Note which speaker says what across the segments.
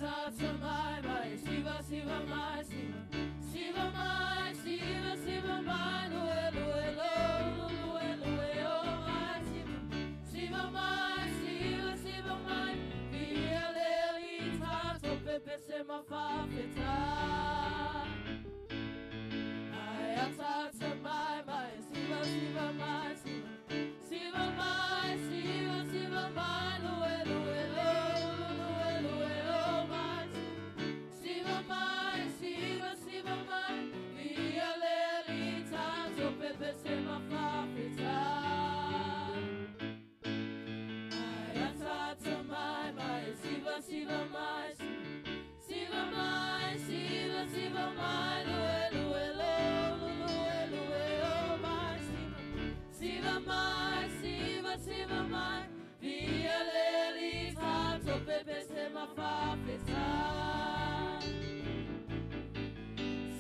Speaker 1: Ayatata mai mai Siva Siva mai Siva Siva mai Siva Siva mai Luelo Luelo Luelo mai Siva Siva mai Siva Siva mai Via Leli Tato Pepe Sema Fafeta Ayatata mai mai Siva Siva mai Siva Siva mai Siva Siva mai Luelo Luelo Pepe Sema Fafeta Ayatata mai mai Siva Siva mai Siva mai Siva Siva mai Luelo Luelo Luelo mai Siva mai Siva Siva mai Via Leli Tato Pepe Sema Fafeta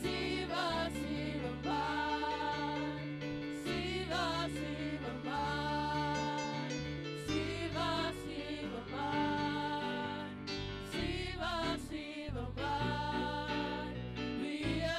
Speaker 1: Siva Siva mai Siva Siva mai Siva Siva mai Siva Siva mai Via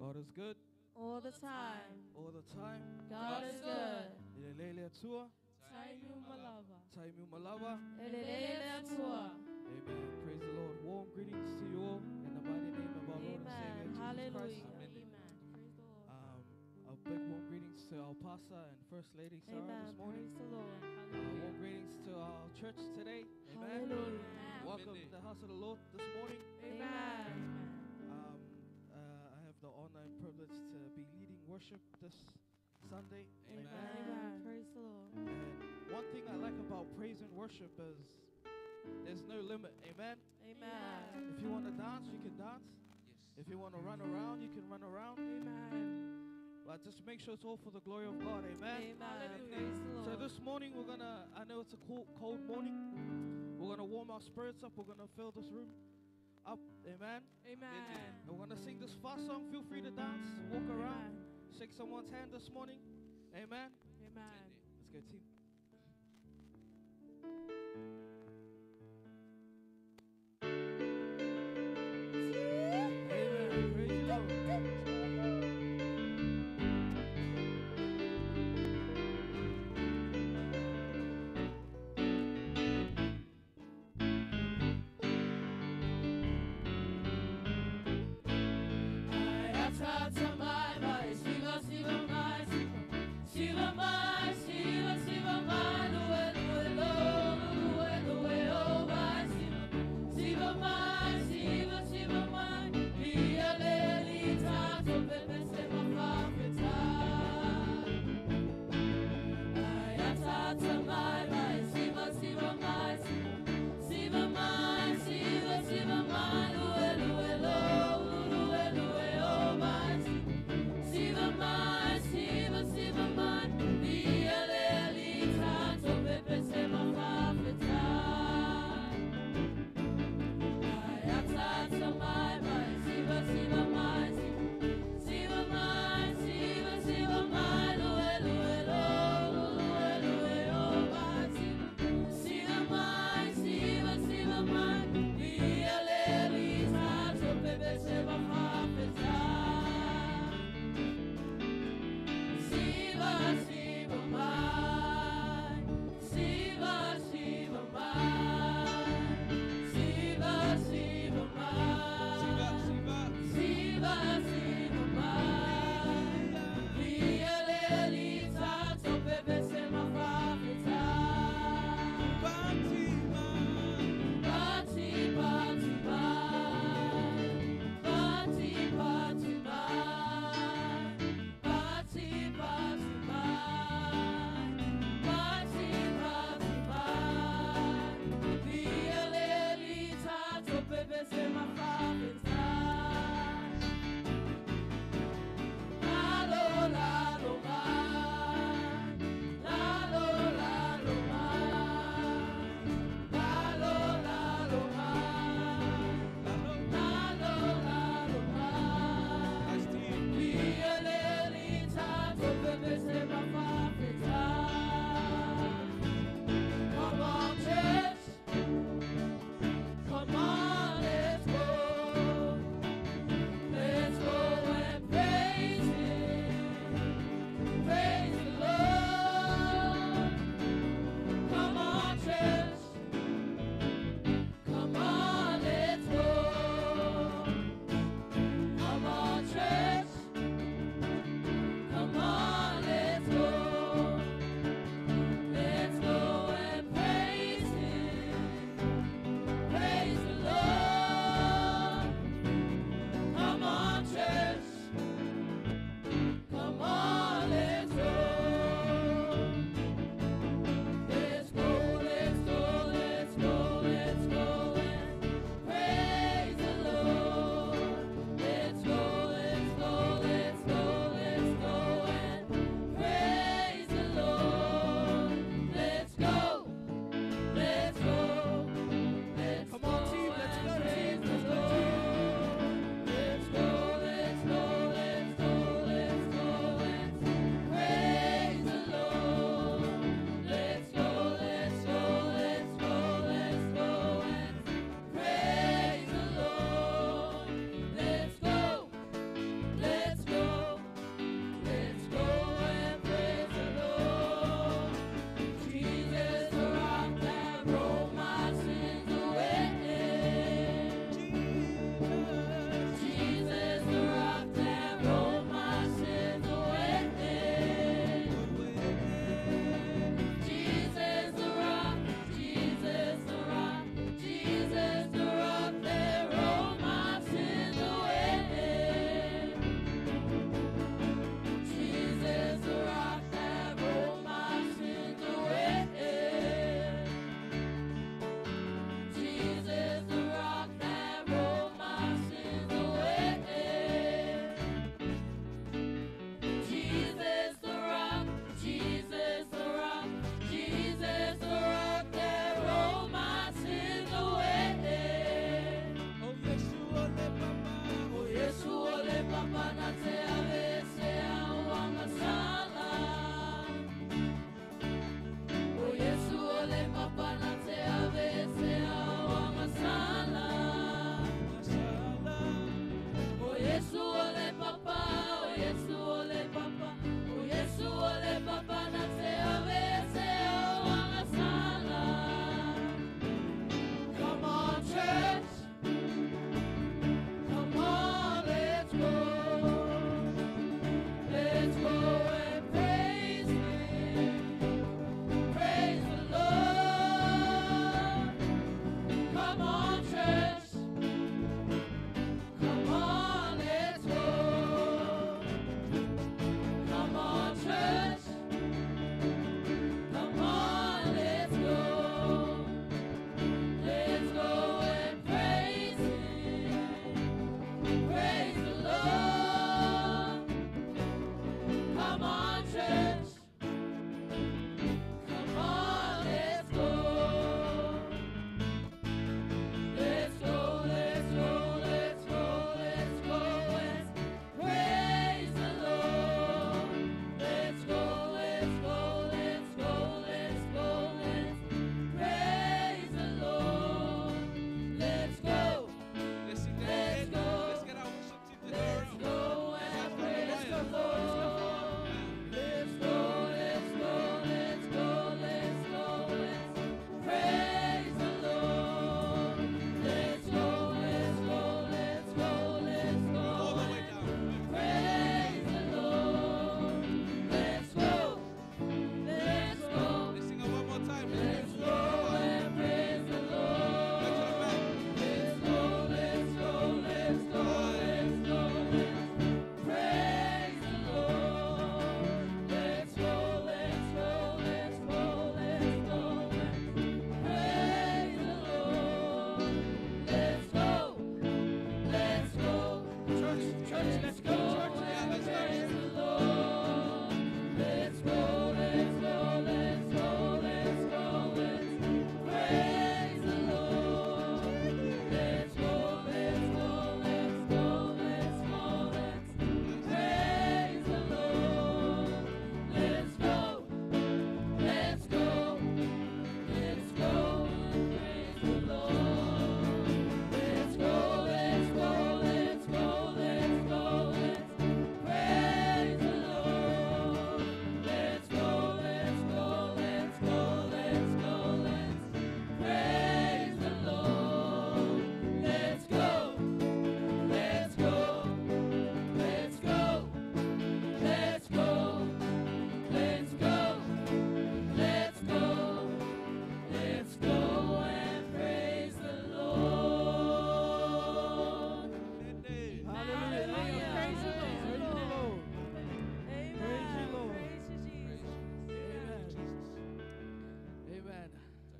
Speaker 2: God is good
Speaker 1: all the time.
Speaker 2: all the time.
Speaker 1: God is good.
Speaker 2: Ilelele atua,
Speaker 1: Tainu malava.
Speaker 2: taimu malawa.
Speaker 1: Elelele atua.
Speaker 2: Amen. Praise the Lord. Warm greetings to you all in the mighty name of our Lord and Savior
Speaker 1: Amen.
Speaker 2: Jesus
Speaker 1: Hallelujah.
Speaker 2: Christ.
Speaker 1: Amen. Praise the Lord.
Speaker 2: A big warm greetings to our pastor and First Lady Sarah this
Speaker 1: Amen.
Speaker 2: morning.
Speaker 1: Praise the Lord.
Speaker 2: Warm greetings to our church today. Amen.
Speaker 1: Hallelujah.
Speaker 2: Welcome to the house of the Lord this morning.
Speaker 1: Amen.
Speaker 2: I have the honor and privilege to be leading worship this Sunday.
Speaker 1: Amen. Praise the Lord.
Speaker 2: And one thing I like about praise and worship is there's no limit. Amen.
Speaker 1: Amen.
Speaker 2: If you want to dance, you can dance.
Speaker 3: Yes.
Speaker 2: If you want to run around, you can run around.
Speaker 1: Amen.
Speaker 2: But just make sure it's all for the glory of God. Amen.
Speaker 1: Amen. Praise the Lord.
Speaker 2: So this morning we're gonna, I know it's a cold morning. We're gonna warm our spirits up. We're gonna fill this room up. Amen.
Speaker 1: Amen.
Speaker 2: And we're gonna sing this fast song. Feel free to dance, walk around, shake someone's hand this morning. Amen.
Speaker 1: Amen.
Speaker 2: Let's go, team. Amen. Praise the Lord.
Speaker 1: Shiva, Shiva, my, Shiva, my,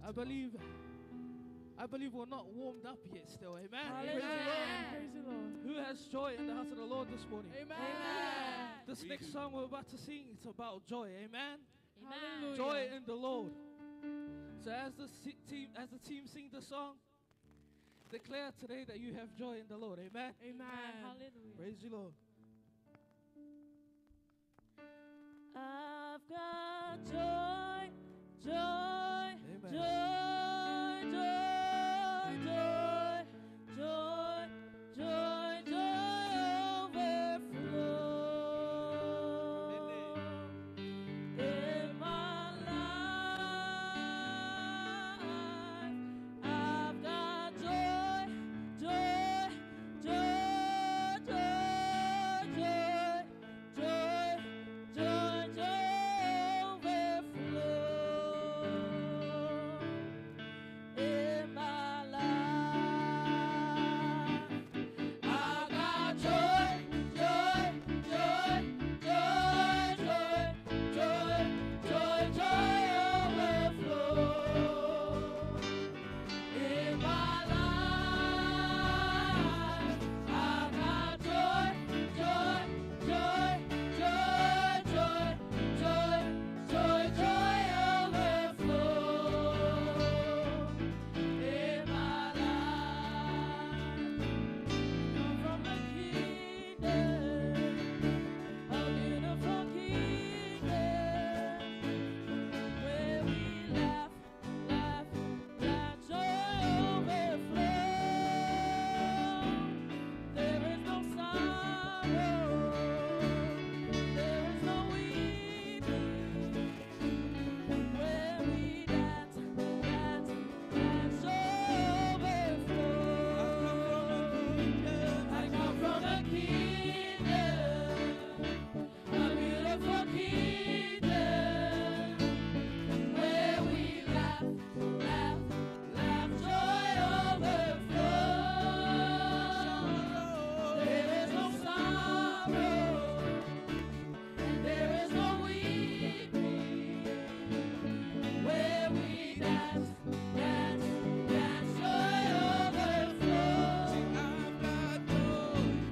Speaker 2: I believe we're not warmed up yet still. Amen.
Speaker 1: Hallelujah.
Speaker 3: Praise the Lord.
Speaker 2: Who has joy in the house of the Lord this morning?
Speaker 3: Amen.
Speaker 2: This next song we're about to sing, it's about joy. Amen.
Speaker 3: Hallelujah.
Speaker 2: Joy in the Lord. So as the team sing the song, declare today that you have joy in the Lord. Amen.
Speaker 3: Amen.
Speaker 1: Hallelujah.
Speaker 2: Praise you, Lord.
Speaker 1: I've got joy, joy,
Speaker 2: Amen.
Speaker 1: joy, joy, joy, joy, joy, joy overflow in my life. I've got joy, joy, joy, joy, joy, joy, joy overflow in my life. I've got joy, joy, joy, joy, joy, joy, joy, joy overflow in my life. I've got joy, joy, joy, joy, joy, joy, joy, joy overflow in my life. From the kingdom, a beautiful kingdom, where we laugh, laugh, laugh, joy overflow. There is no sorrow, there is no weeping, where we dance, dance, dance, joy overflow. I come from the kingdom, a beautiful kingdom, where we laugh, laugh, laugh, joy overflow. There is no sorrow, and there is no weeping, where we dance, dance, dance, joy overflow.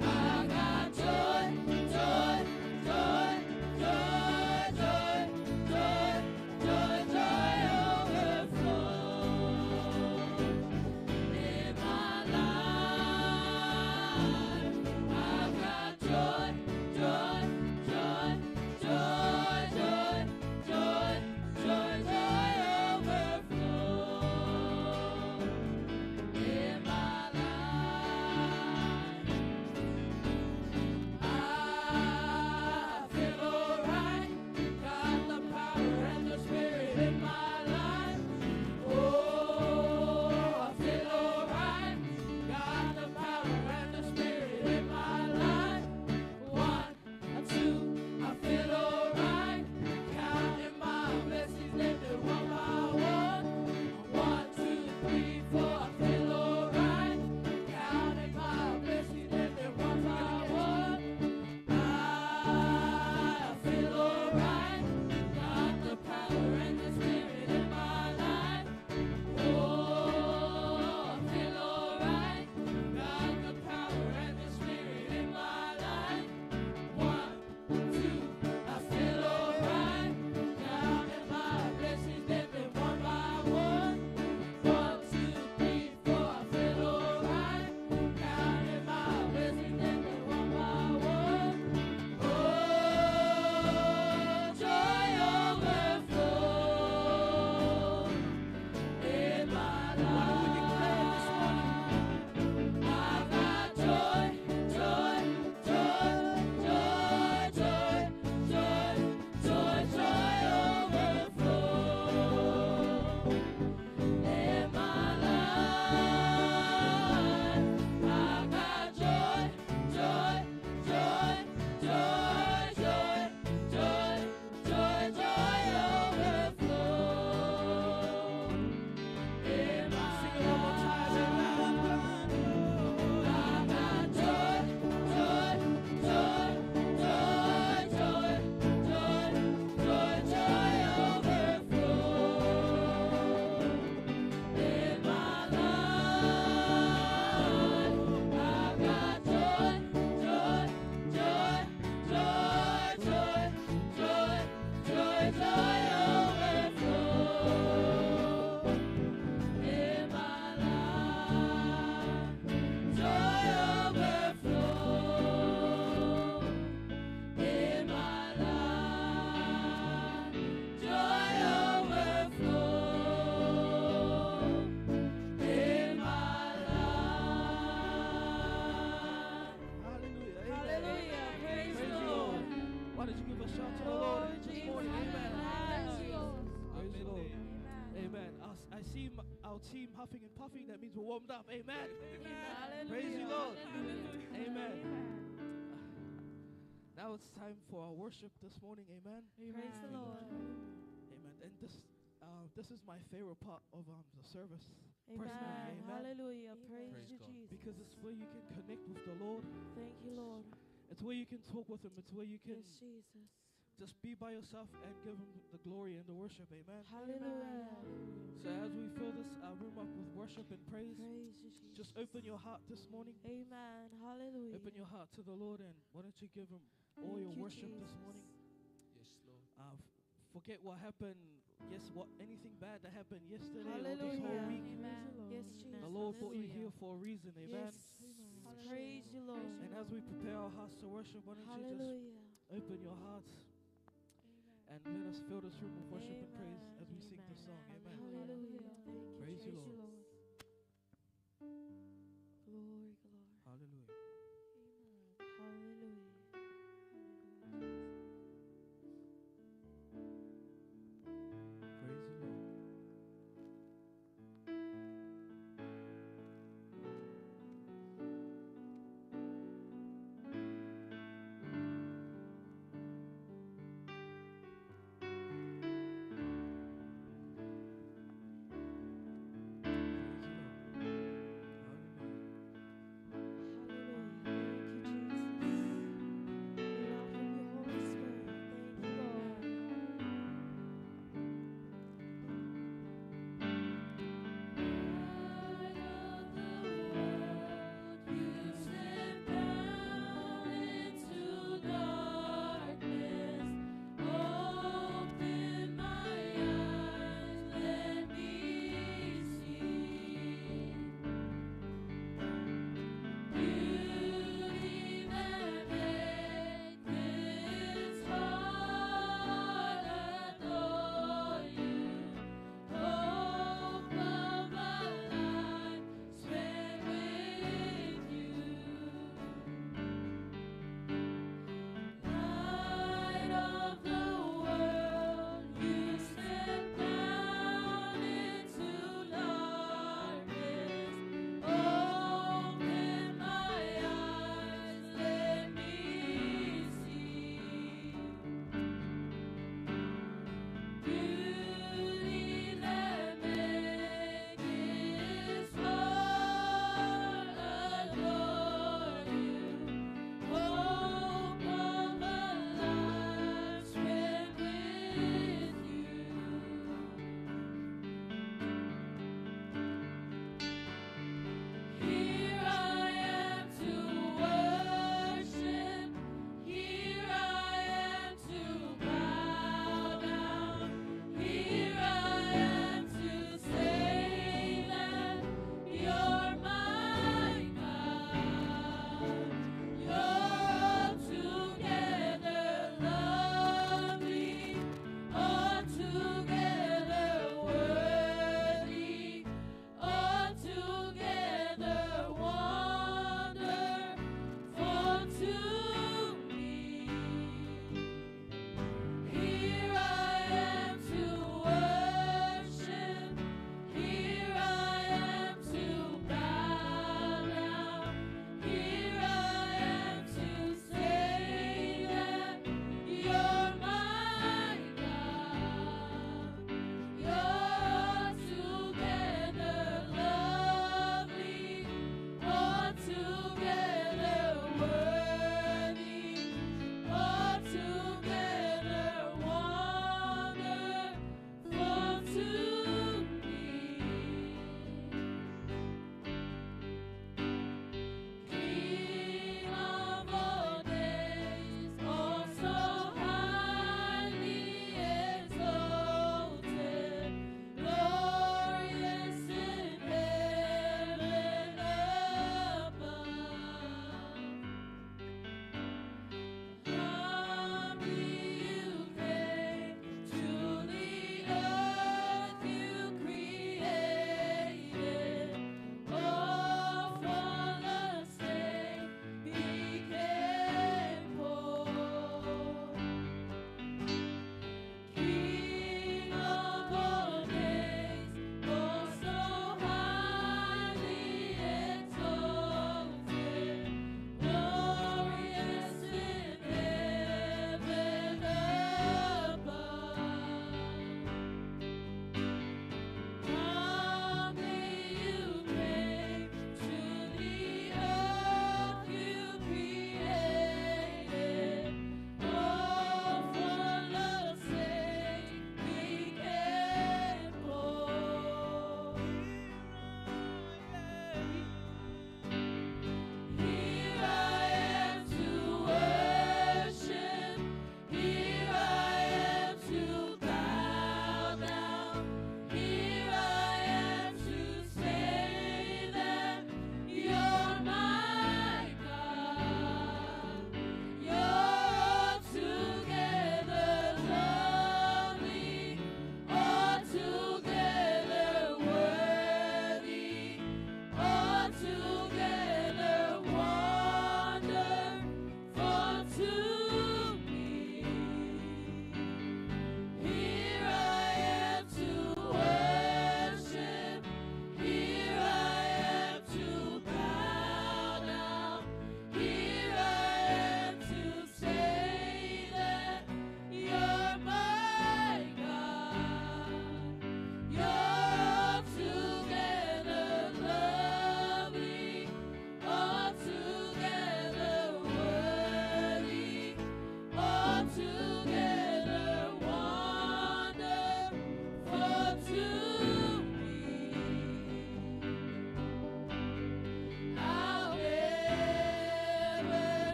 Speaker 1: I got joy, joy, joy, joy, joy, joy, joy, joy overflow in my life. I've got joy, joy, joy, joy, joy, joy, joy, joy overflow in my life. I feel alright, got the power and the spirit in my life. Oh, I feel alright, got the power and the spirit in my life. 1, 2, I feel alright, counting my blessings, lifted one by one. 1, 2, 3, 4, I feel alright, counting my blessings, lifted one by one. I feel alright, got the power and the spirit
Speaker 2: our team huffing and puffing, that means we're warmed up. Amen.
Speaker 1: Hallelujah.
Speaker 2: Praise you, Lord.
Speaker 1: Hallelujah.
Speaker 2: Amen. Now it's time for our worship this morning. Amen.
Speaker 1: Praise the Lord.
Speaker 2: Amen. And this is my favorite part of the service. Personally,
Speaker 1: Amen.
Speaker 2: amen.
Speaker 1: Hallelujah.
Speaker 4: Praise
Speaker 1: Praise you,
Speaker 4: God.
Speaker 1: Jesus.
Speaker 2: Because it's where you can connect with the Lord.
Speaker 1: Thank you, Lord.
Speaker 2: It's where you can talk with Him. It's where you can
Speaker 1: Yes, Jesus.
Speaker 2: just be by yourself and give Him the glory and the worship. Amen.
Speaker 1: Hallelujah.
Speaker 2: So as we fill this room up with worship and praise,
Speaker 1: Praise you, Jesus.
Speaker 2: just open your heart this morning.
Speaker 1: Amen. Hallelujah.
Speaker 2: Open your heart to the Lord, and why don't you give Him all
Speaker 1: Thank
Speaker 2: your
Speaker 1: you,
Speaker 2: worship this
Speaker 1: Jesus.
Speaker 2: morning?
Speaker 4: Yes, Lord.
Speaker 2: Forget what happened. Yes, anything bad that happened yesterday or
Speaker 1: Hallelujah.
Speaker 2: this whole week.
Speaker 1: Amen. Yes,
Speaker 3: Amen.
Speaker 1: Jesus.
Speaker 2: The Lord brought you
Speaker 1: Hallelujah.
Speaker 2: here for a reason. Amen.
Speaker 1: Yes. Praise you, Lord.
Speaker 2: And as we prepare our hearts to worship, why don't you just
Speaker 1: Hallelujah.
Speaker 2: open your hearts and let us fill this room with worship and praise
Speaker 1: Amen.
Speaker 2: as we sing this song. Amen.
Speaker 1: Hallelujah. Thank you.
Speaker 2: Praise you, Lord.
Speaker 1: Lord. Glory, glory.
Speaker 2: Hallelujah.
Speaker 1: Hallelujah.
Speaker 2: Praise you, Lord.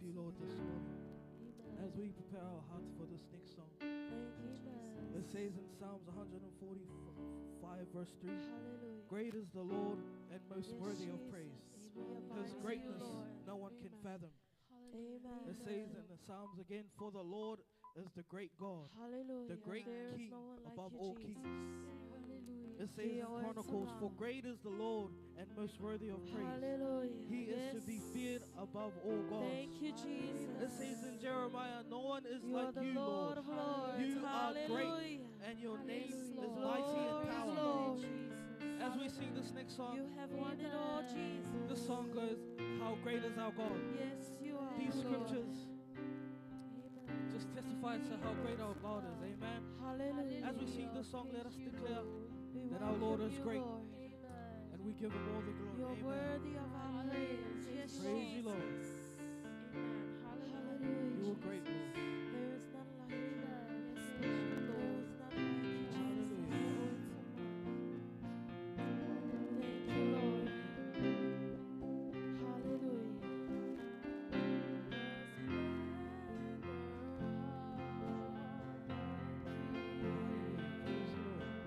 Speaker 2: you, Lord, this morning. As
Speaker 1: Amen.
Speaker 2: we prepare our hearts for this next song,
Speaker 1: Thank you,
Speaker 2: it
Speaker 1: Jesus.
Speaker 2: says in Psalms 145, verse 3,
Speaker 1: Hallelujah.
Speaker 2: great is the Lord and most
Speaker 1: Yes,
Speaker 2: worthy of
Speaker 1: Jesus.
Speaker 2: praise.
Speaker 1: We
Speaker 2: His
Speaker 1: abide in
Speaker 2: greatness
Speaker 1: you, Lord.
Speaker 2: no one can fathom.
Speaker 1: Amen.
Speaker 2: It says in the Psalms again, for the Lord is the great God,
Speaker 1: Hallelujah.
Speaker 2: the great
Speaker 1: There is
Speaker 2: King
Speaker 1: no one like
Speaker 2: above
Speaker 1: you,
Speaker 2: all
Speaker 1: Jesus.
Speaker 2: kings.
Speaker 1: Hallelujah.
Speaker 2: It says in
Speaker 1: Your words
Speaker 2: Chronicles, for
Speaker 1: abound.
Speaker 2: great is the Lord and most worthy of praise.
Speaker 1: Hallelujah.
Speaker 2: He is to be feared above all gods.
Speaker 1: Thank you, Jesus.
Speaker 2: It says in Jeremiah, no one is
Speaker 1: You are
Speaker 2: like
Speaker 1: the
Speaker 2: you,
Speaker 1: Lord
Speaker 2: Lord,
Speaker 1: of Lords.
Speaker 2: You are great,
Speaker 1: Hallelujah.
Speaker 2: and your name is
Speaker 1: Glory,
Speaker 2: mighty in power.
Speaker 1: glory.
Speaker 2: As we sing this next song,
Speaker 1: You have won it all, Jesus.
Speaker 2: this song goes, how great is our God.
Speaker 1: Yes, you are.
Speaker 2: These
Speaker 1: Lord.
Speaker 2: scriptures
Speaker 1: Amen.
Speaker 2: just testify to how great our God is. Amen.
Speaker 1: Hallelujah.
Speaker 2: As we sing this song, let us declare
Speaker 1: We
Speaker 2: that our Lord
Speaker 1: welcome
Speaker 2: is
Speaker 1: you,
Speaker 2: great,
Speaker 1: Lord.
Speaker 2: and we give him all the glory.
Speaker 1: You're
Speaker 2: Amen.
Speaker 1: worthy of our praise. Yes,
Speaker 2: Praise you, Lord.
Speaker 1: Hallelujah.
Speaker 2: You are great, Lord.
Speaker 1: There is none like you. Yes, Lord. There is none like you, Jesus.
Speaker 2: Hallelujah.
Speaker 1: Thank you, Lord. Hallelujah.
Speaker 2: Praise you, Lord.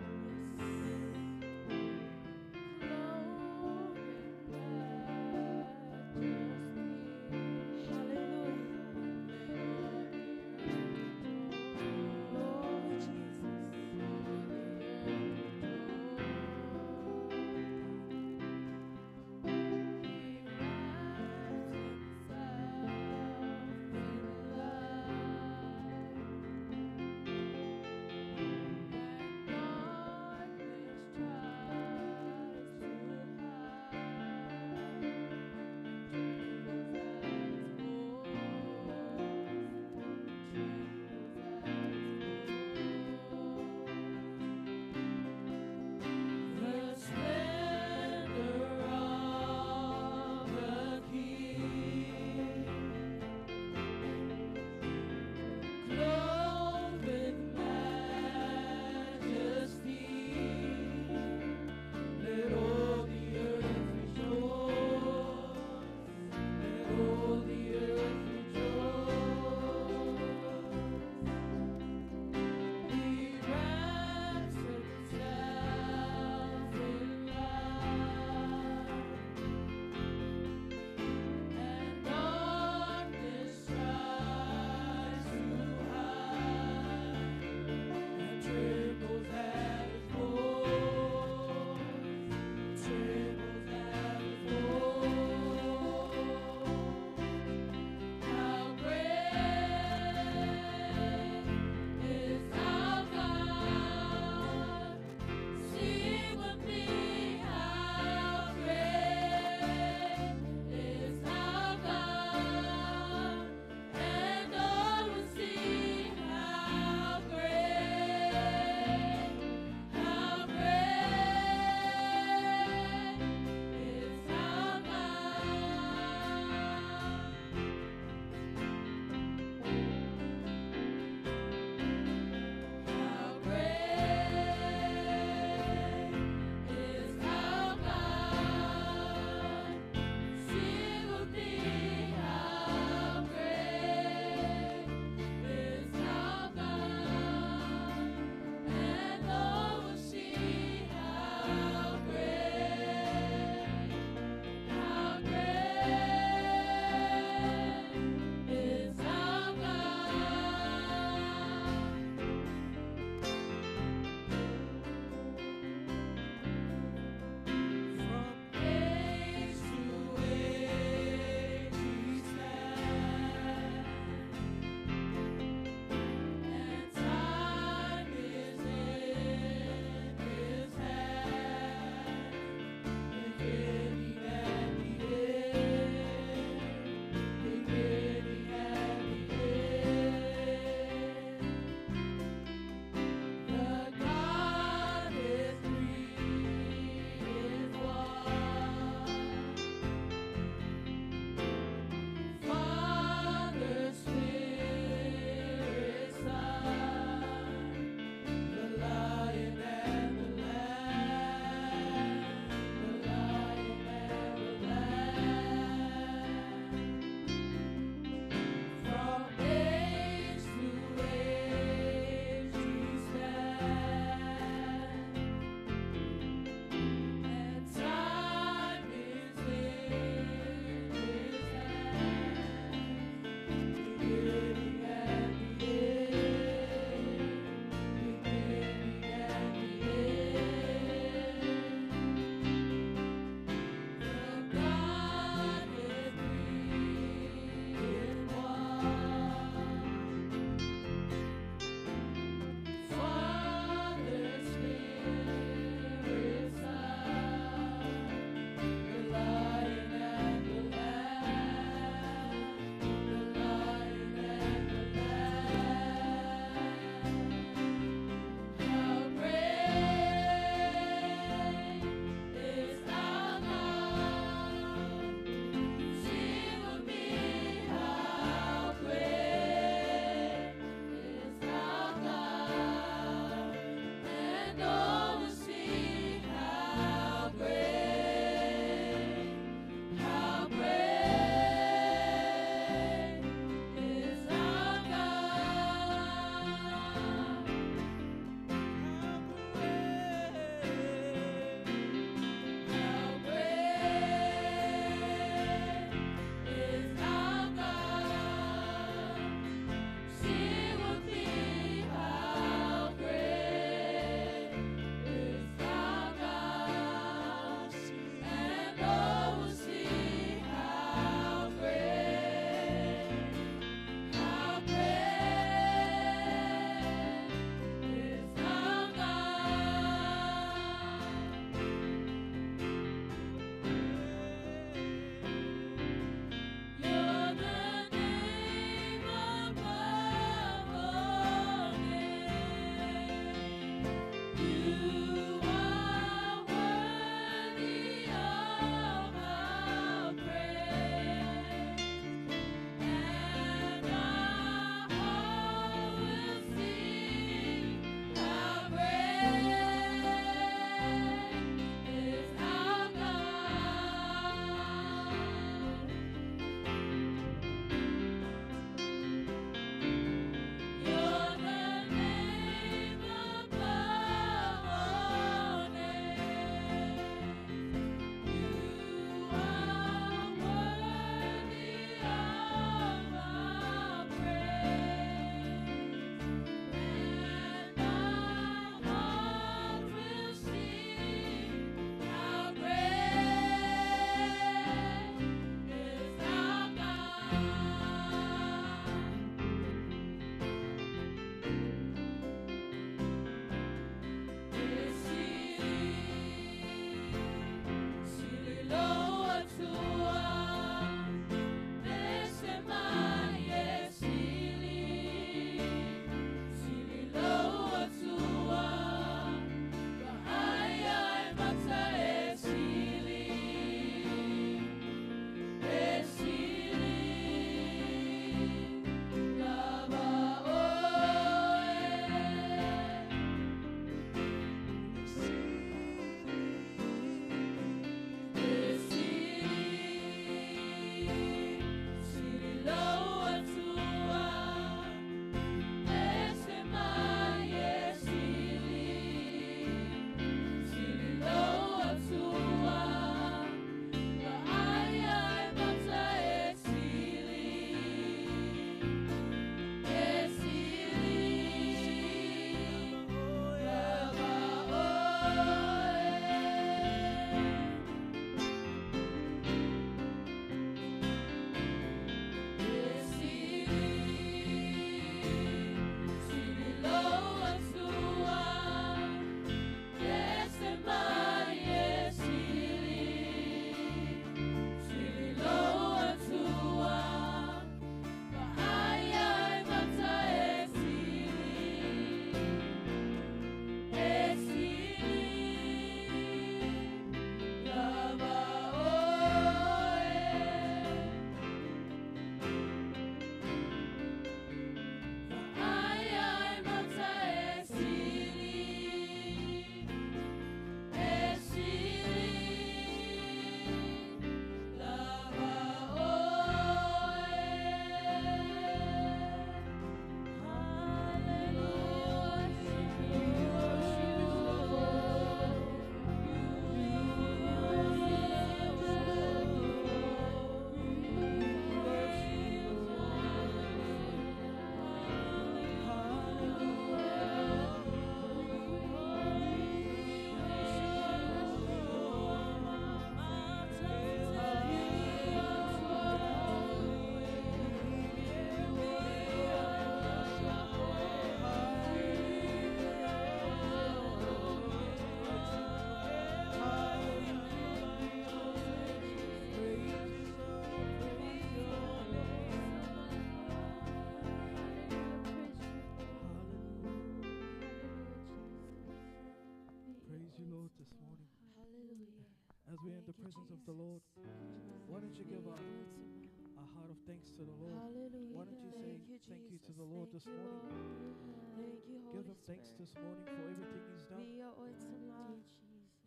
Speaker 2: Lord this morning.
Speaker 1: Hallelujah.
Speaker 2: As we're in the
Speaker 1: Thank you,
Speaker 2: presence of the Lord,
Speaker 1: Jesus.
Speaker 2: why don't you give
Speaker 1: Thank
Speaker 2: a
Speaker 1: you, Lord.
Speaker 2: heart of thanks to the Lord?
Speaker 1: Hallelujah.
Speaker 2: Why don't you say thank you to the Lord this
Speaker 1: Thank you,
Speaker 2: morning?
Speaker 1: Lord. Thank you, Holy
Speaker 2: Give him thanks
Speaker 1: Spirit.
Speaker 2: this morning for everything he's done.
Speaker 1: We are Jesus.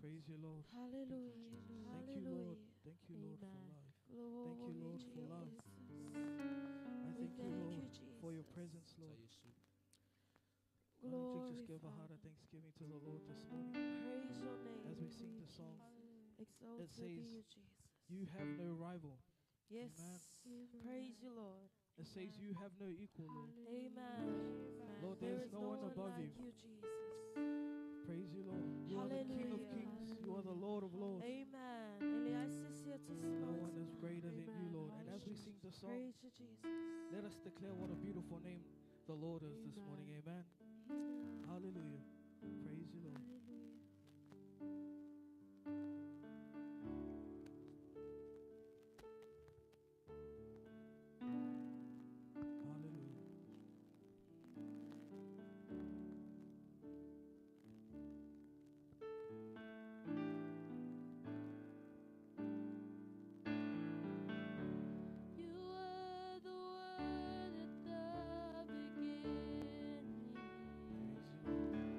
Speaker 2: Praise you, Lord.
Speaker 1: Hallelujah.
Speaker 2: Thank you, Lord.
Speaker 1: Hallelujah.
Speaker 2: Thank you, Lord, for
Speaker 1: Amen.
Speaker 2: life.
Speaker 1: Glory
Speaker 2: Thank you, Lord,
Speaker 1: to
Speaker 2: for
Speaker 1: you,
Speaker 2: love.
Speaker 1: Jesus.
Speaker 2: I
Speaker 1: We
Speaker 2: thank you,
Speaker 1: thank
Speaker 2: Lord,
Speaker 1: you,
Speaker 2: for your
Speaker 1: Jesus.
Speaker 2: presence, Lord. Why don't you just give a heart of thanksgiving to the Lord this morning
Speaker 1: Praise your name.
Speaker 2: as we sing the song?
Speaker 1: Exalted
Speaker 2: says,
Speaker 1: be you, Jesus.
Speaker 2: You have no rival.
Speaker 1: Yes.
Speaker 2: Amen.
Speaker 1: Praise you, Lord.
Speaker 2: It says you have no equal, Lord.
Speaker 1: Amen.
Speaker 2: Lord,
Speaker 1: There
Speaker 2: there's
Speaker 1: is
Speaker 2: no one above
Speaker 1: like
Speaker 2: you.
Speaker 1: you, Jesus.
Speaker 2: Praise you, Lord. You are the King of
Speaker 1: Hallelujah.
Speaker 2: kings. You are the Lord of lords.
Speaker 1: Amen.
Speaker 2: No one is greater than you, Lord. And as we sing the song,
Speaker 1: Praise you, Jesus.
Speaker 2: let us declare what a beautiful name the Lord is this morning. Amen. Hallelujah. Praise you, Lord. Hallelujah.
Speaker 1: You were the word at the beginning.
Speaker 2: Praise you, Lord.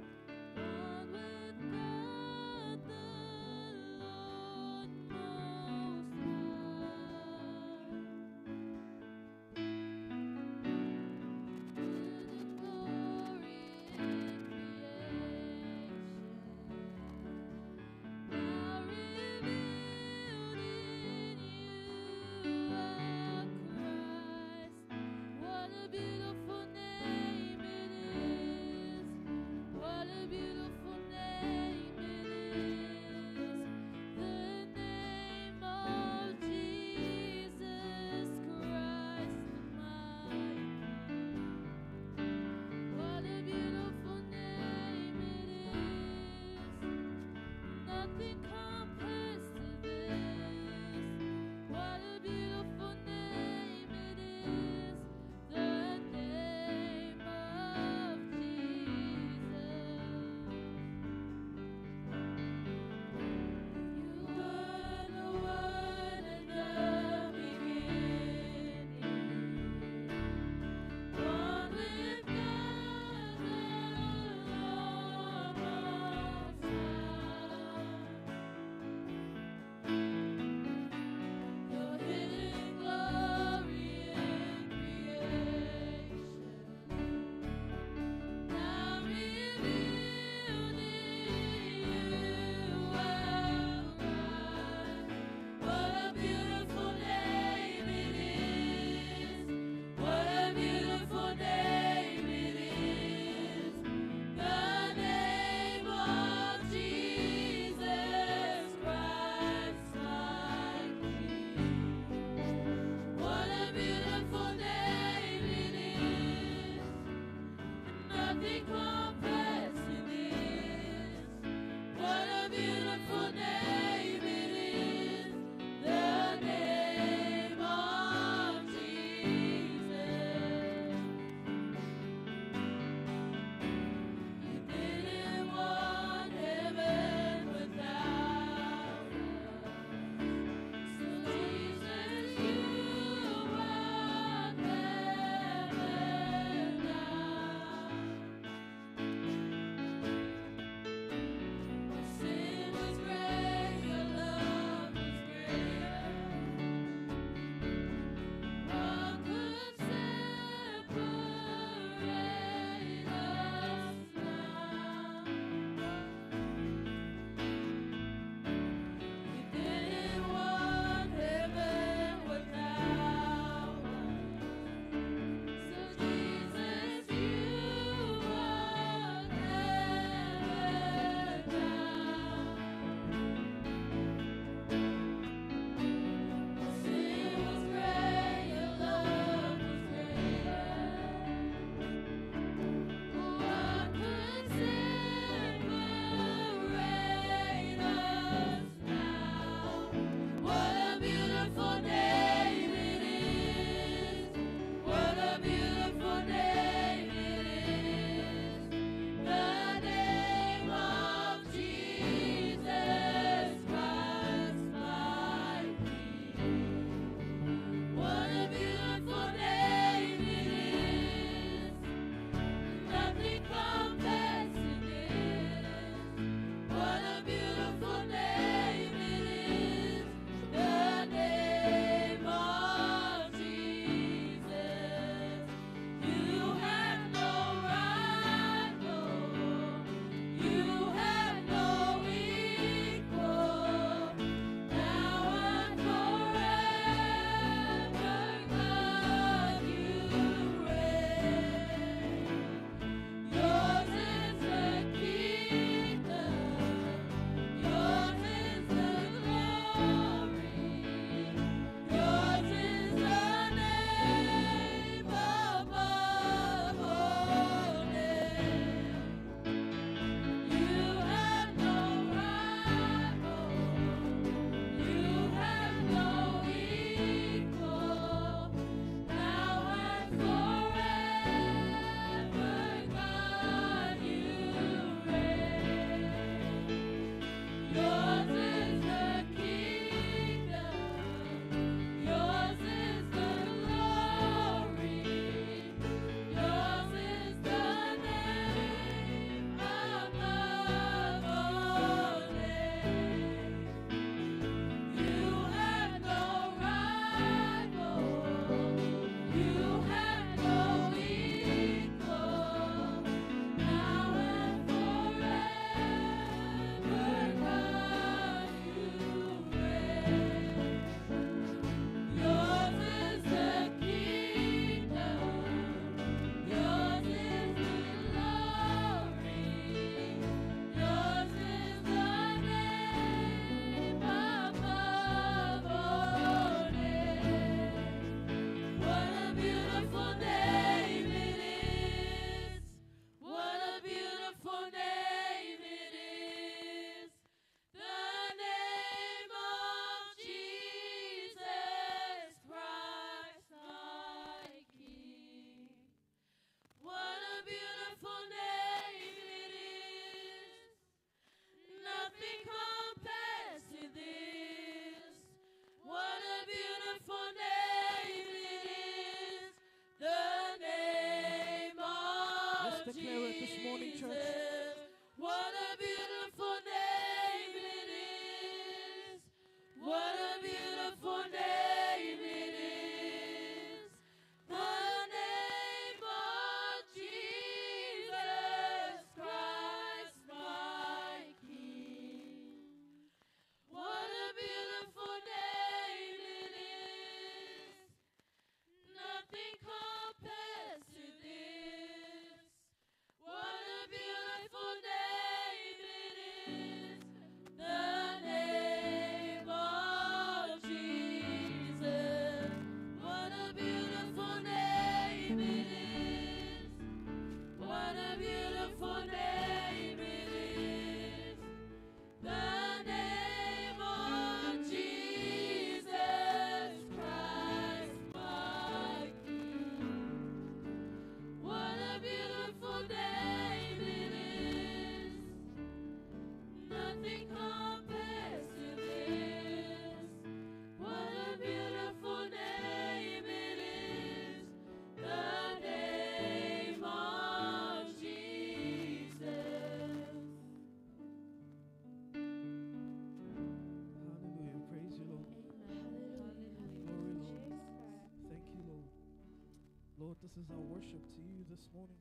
Speaker 2: Lord, this is our worship to you this morning.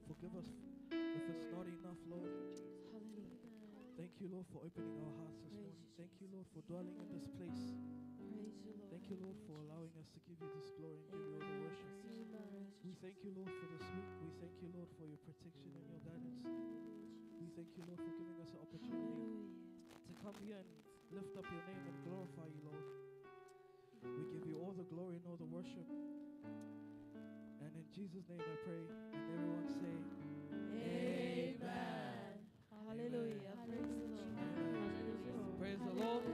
Speaker 2: Forgive us if it's not enough, Lord. Thank you, Lord, for opening our hearts this morning. Thank you, Lord, for dwelling in this place. Thank you, Lord, for allowing us to give you this glory and give you all the worship. We thank you, Lord, for this week. We thank you, Lord, for your protection and your guidance. We thank you, Lord, for giving us an opportunity to come here and lift up your name and glorify you, Lord. We give you all the glory and all the worship. And in Jesus' name I pray. And everyone say,
Speaker 1: Amen. Hallelujah.
Speaker 2: Praise the Lord.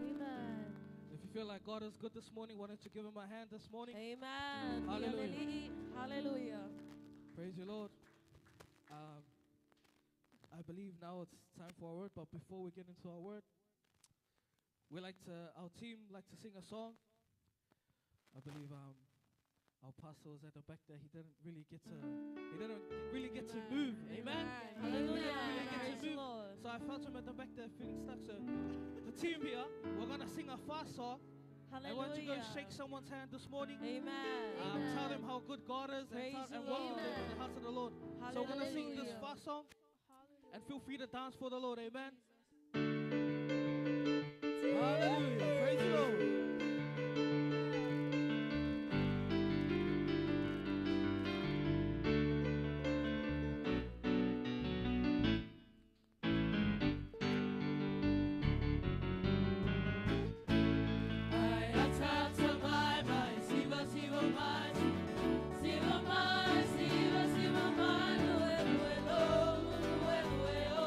Speaker 1: Amen.
Speaker 2: If you feel like God is good this morning, why don't you give him a hand this morning?
Speaker 1: Amen.
Speaker 2: Hallelujah.
Speaker 1: Hallelujah.
Speaker 2: Praise you, Lord. I believe now it's time for our word, but before we get into our word, our team like to sing a song. I believe our pastor was at the back there. He didn't really get to move. Amen.
Speaker 1: Hallelujah.
Speaker 2: Praise
Speaker 1: Praise
Speaker 2: the
Speaker 1: the Lord.
Speaker 2: So I felt him at the back there feeling stuck. So the team here, we're gonna sing a fast song. I want you to go shake someone's hand this morning.
Speaker 1: Amen.
Speaker 2: Tell them how good God is
Speaker 1: Praise
Speaker 2: and
Speaker 1: the
Speaker 2: welcome them
Speaker 1: Lord.
Speaker 2: to the house of the Lord. So we're gonna sing this
Speaker 1: Hallelujah.
Speaker 2: fast song, and feel free to dance for the Lord. Amen. Hallelujah. Praise the Lord.
Speaker 1: Siva, Siva, Manu, Elo, Elo, Elo, Elo,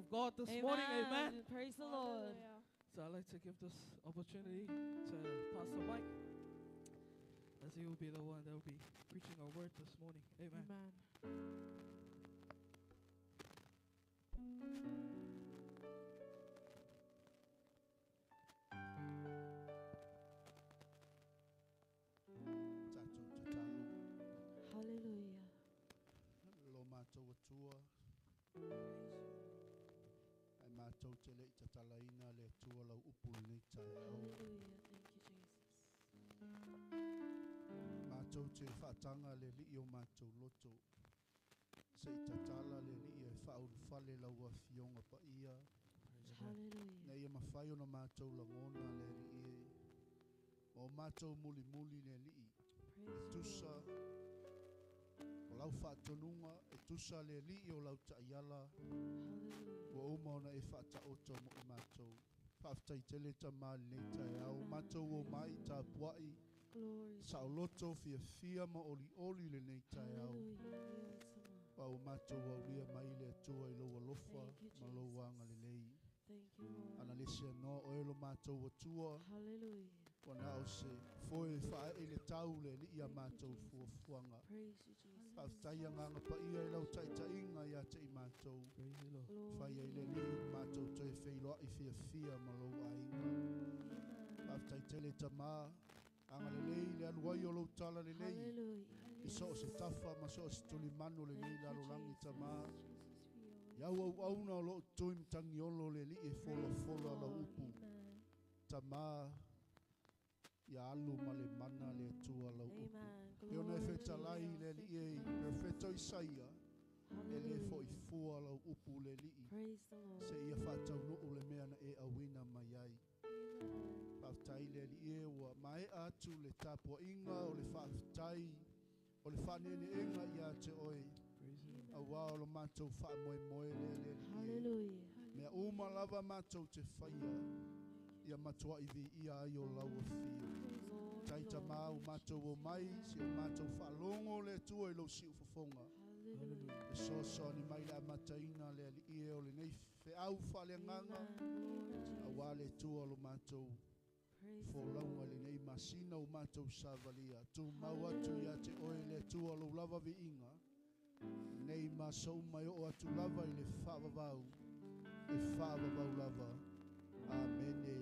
Speaker 2: of God this morning. Amen.
Speaker 1: Praise the Lord.
Speaker 2: So I'd like to give this opportunity to Pastor Mike, as he will be the one that will be preaching our word this morning. Amen.
Speaker 3: Amen.
Speaker 1: Hallelujah.
Speaker 4: Lo mātou atua. Ai mātou te lei tatalaina le atua lau upu nei tae au.
Speaker 1: Hallelujah. Thank you, Jesus.
Speaker 4: Mātou te whaatanga le li o mātou loto. Se i tatala le li e whaurufale lau a fionga pa ia.
Speaker 1: Hallelujah.
Speaker 4: Nei e mawhai ona mātou la ngona le li e. O mātou muli muli le li. E tusa. O lau whaatonunga. E tusa le li o lau taiala. Wa uma ona e whaata oto mo i mātou. Whaaftai tele ta māli nei tae au. Mātou o mai ta puai. Sa o loto fia ma oli le nei tae au. Wa o mātou au lia mai le atua i loa lofa. Ma loa anga le lei. Ana lesia no o elo mātou atua.
Speaker 1: Hallelujah.
Speaker 4: Wa nao se foe whae e le tau le li ia mātou fuafuanga.
Speaker 1: Praise you, Jesus.
Speaker 4: Whaaftai nganga pa ia i lau taita inga ia te i mātou.
Speaker 2: Praise the Lord.
Speaker 4: Whai ai le li mātou toi whailoa i fia ma loa inga. Whaaftai tele ta mā. Anga le lei le aluai o lau tala le lei.
Speaker 1: Hallelujah.
Speaker 4: I so se tafa ma so se tuli mano le lei lalo langi ta mā. Iau au auna o loo tuim tangi olo le li e fola la upu. Ta mā. Ia alu ma le mana le atua la upu. E ona e whetalai le li e perfeto isaia. E le fo i fua la upu le li. Se ia whatau nuu le mea na e awina mai ai. Whaftai le li e ua mai atu le tapua inga o le whaftai. O le whanene inga ia te oi. Awa o lo mātou wha moe le li e.
Speaker 1: Hallelujah.
Speaker 4: Mea uma lava mātou te whaia. Ia matua i vi ia ai o lau o whio. Taita mā o mātou o mai. Si o mātou wha longo le tua i lau si ufafonga. E so ni mai le amataina le li e o le nei fe au wha le nganga. Awa le tua lo mātou. Fo launga le nei masina o mātou savalia. Tu mau atu ia te oe le tua lo lava vi inga. Nei masau mai o atu lava i le whaavavau. E whaavavau lava. Amene.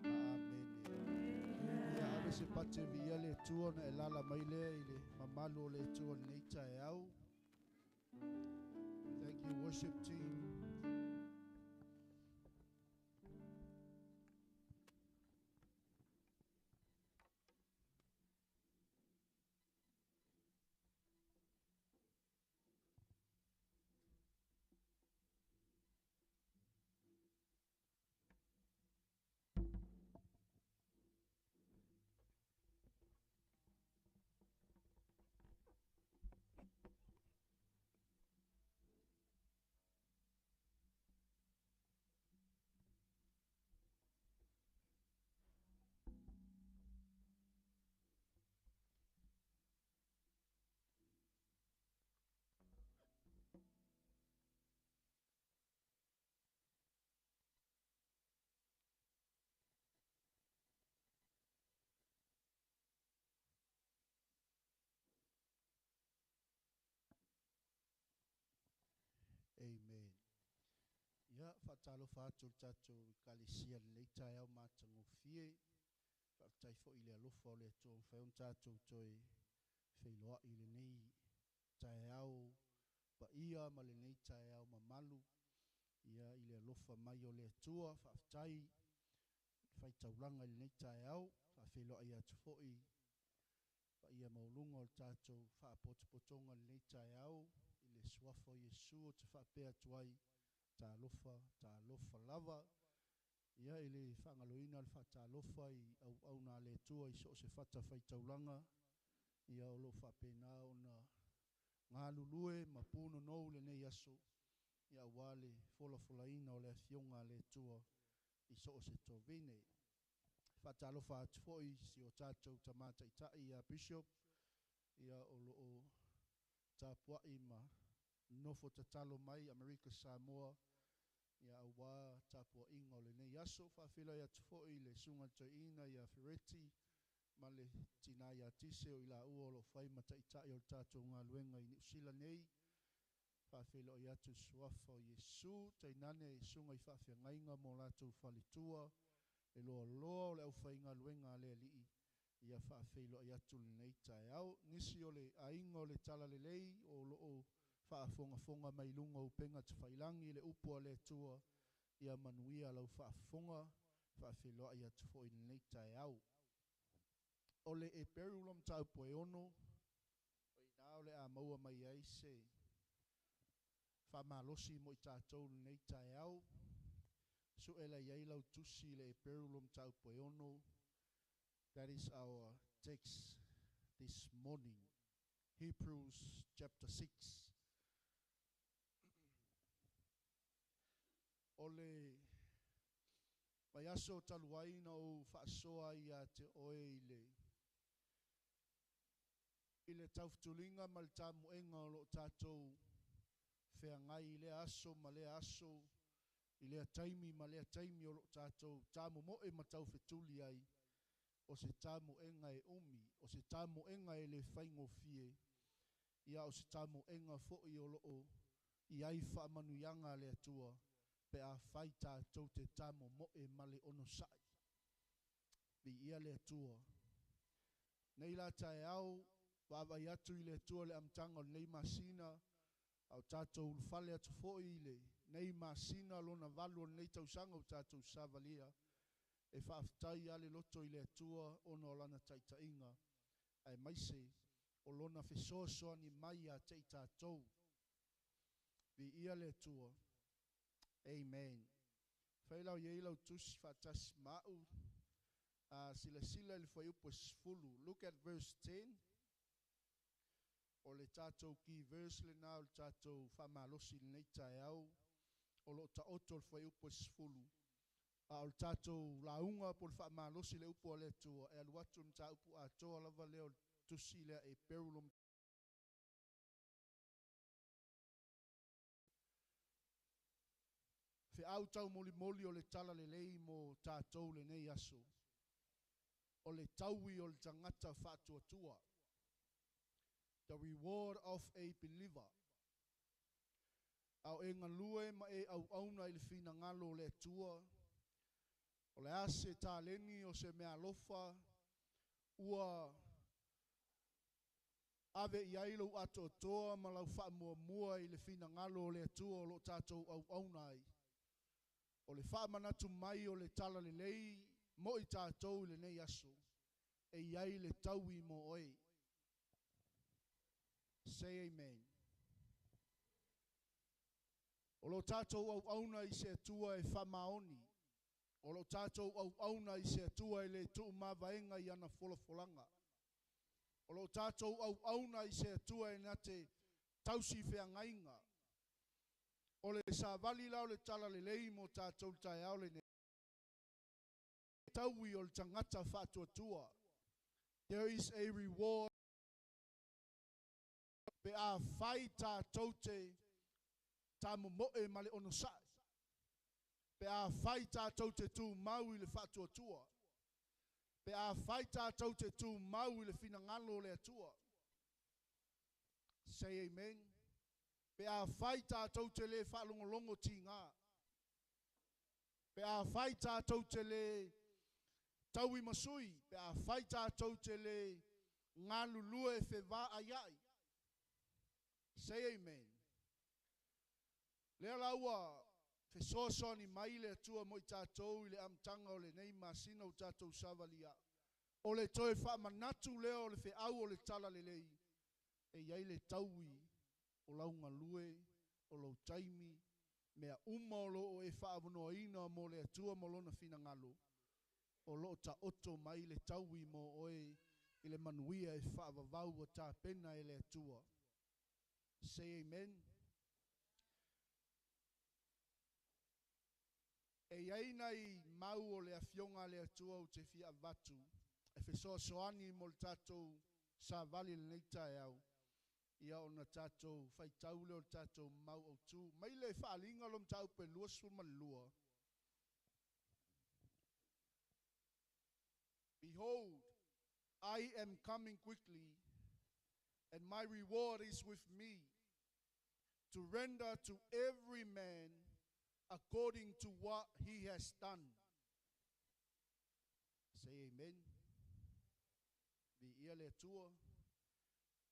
Speaker 4: Amene. Ia ave se pate via le tua na e lala mai le i le mamalo le tua nei tae au. Thank you, worship team. Amen. Ia whaatalo whātou tātou kalisia le tae au mātango fie. Whaatai fo i le alofa o le atua mwhaion tātou toi whailoa i le nei tae au pa ia ma le nei tae au ma malu. Ia i le alofa mai o le atua whaatai whaitaulanga i le nei tae au. Whailoa i atu fo i pa ia maulunga o le tātou whaapotopotonga le nei tae au. I le suafo Yesu o te whapea tuai tā lofa lava. Ia i le whangaloina le whata lofa i au nā le tua i so se whata whaitaulanga. Ia o lo whapena o na ngā lulue ma pūno nou le nei aso. Ia wale fola ina o le fionga le tua i so se tovine. Whata lofa atu foi si o tātou tamata i tai a bishop. Ia o lo o Tapua ima nofo tatalo mai Amerika Samoa ia awa tapua inga o le nei aso whaafila ia tufoi le sunga toina ia whireti ma le tina ia tise o ila ua o lo whai mataitai o le tātou ngā luenga i New Zealand nei whaafila o ia tu suafa o Yesu tainane i sunga i whaafia ngainga mo lātou whalitua e loa loa o le au whai ngā luenga le li ia whaafila o ia tu le nei tae au nisi o le ainga o le tala le lei o loo whaafonga mai lunga upenga te whailangi le upua le tua ia manuia lau whaafonga whaafiloa ia te fo i nei tae au. O le e perulom tau poe ono o i nao le a maua mai ai se whamalosi mo i tātou nei tae au so e la iai lau tusi le e perulom tau poe ono. That is our text this morning. Hebrews chapter 6. Ole mai aso taluaina o whaasoa ia te oe i le taufutulinga ma le tamuenga o lo tātou wheangai i le aso ma le aso i le taimi ma le taimi o lo tātou tamu moe ma tau whetuli ai o se tamuenga e umi o se tamuenga e le whaingofie ia o se tamuenga fo'i o lo i ai whaamanuianga le atua pe a whai tātou te tamo moe male ono sai. Bi ia le atua. Nei la tae au, wawai atu i le atua le amtanga o nei masina, au tātou ulfale atu fo'i i le nei masina lona valu o nei tausanga o tātou savalia, e whaaftai ale loto i le atua ono lana taitainga, ai maise o lona fesoasoa ni mai a te tātou. Bi ia le atua. Amen. Whailau ieilau tusi whatas mau. Sila le whai upo sfulu. Look at verse 10. O le tātou ki verse le nā o le tātou whamalosi le nei tae au. O lo ta oto le whai upo sfulu. O le tātou launga po le whamalosi le upo le tua. E aluatu ni tā upo a toa lava leo tusi lea e perulum. Fe au tau moli moli o le tala le lei mo tātou le nei aso. O le taui o le tangata whātua tua. The reward of a believer. Au e ngalue ma e au auna i le fina ngalo le tua. O le ase tā lengi o se mea lofa. Ua ave i ailo ato toa ma lau wha mua i le fina ngalo le tua o lo tātou au auna ai. O le whaamanatu mai o le tala le lei, mo i tātou le nei aso, e iai le taui mo oi. Say amen. O lo tātou au auna i se atua e whamaoni. O lo tātou au auna i se atua e le tuu mawaenga i ana folafolanga. O lo tātou au auna i se atua e nate tausi wheangainga. O le sa vali lao le tala le lei mo tātou tae au le ne. Taui o le tangata whātua tua. There is a reward. Pe a whai tātou te tamu moe male ono sai. Pe a whai tātou te tū mau i le whātua tua. Pe a whai tātou te tū mau i le whinangalo le atua. Say amen. Pe a whai tātou te le whalongolongo ti ngā. Pe a whai tātou te le taui masui. Pe a whai tātou te le ngā lulue whe wā aiai. Say amen. Lea laua whe sosoni mai le atua mo i tātou i le amtanga o le nei masina o tātou savalia. O le toe wha manatu leo o le whe au o le tala le lei. E iai le taui. O launga lue, o lau taimi, mea uma o loo e whaavonoa ina mo le atua mo lona fina ngalo. O loo ta oto mai le taui mo oe i le manuia e whaavavau o tā pena e le atua. Say amen. E iaina i mau o le afionga le atua o te fia vatu. E whesoa soani mo le tātou sa vali le neita e au. ia ona tātou whaitau leo tātou mau au tū. Mai le whaalinga lom tāu pe lua sumalua. Behold, I am coming quickly, and my reward is with me, to render to every man according to what he has done. Say amen. Vi ia le tua,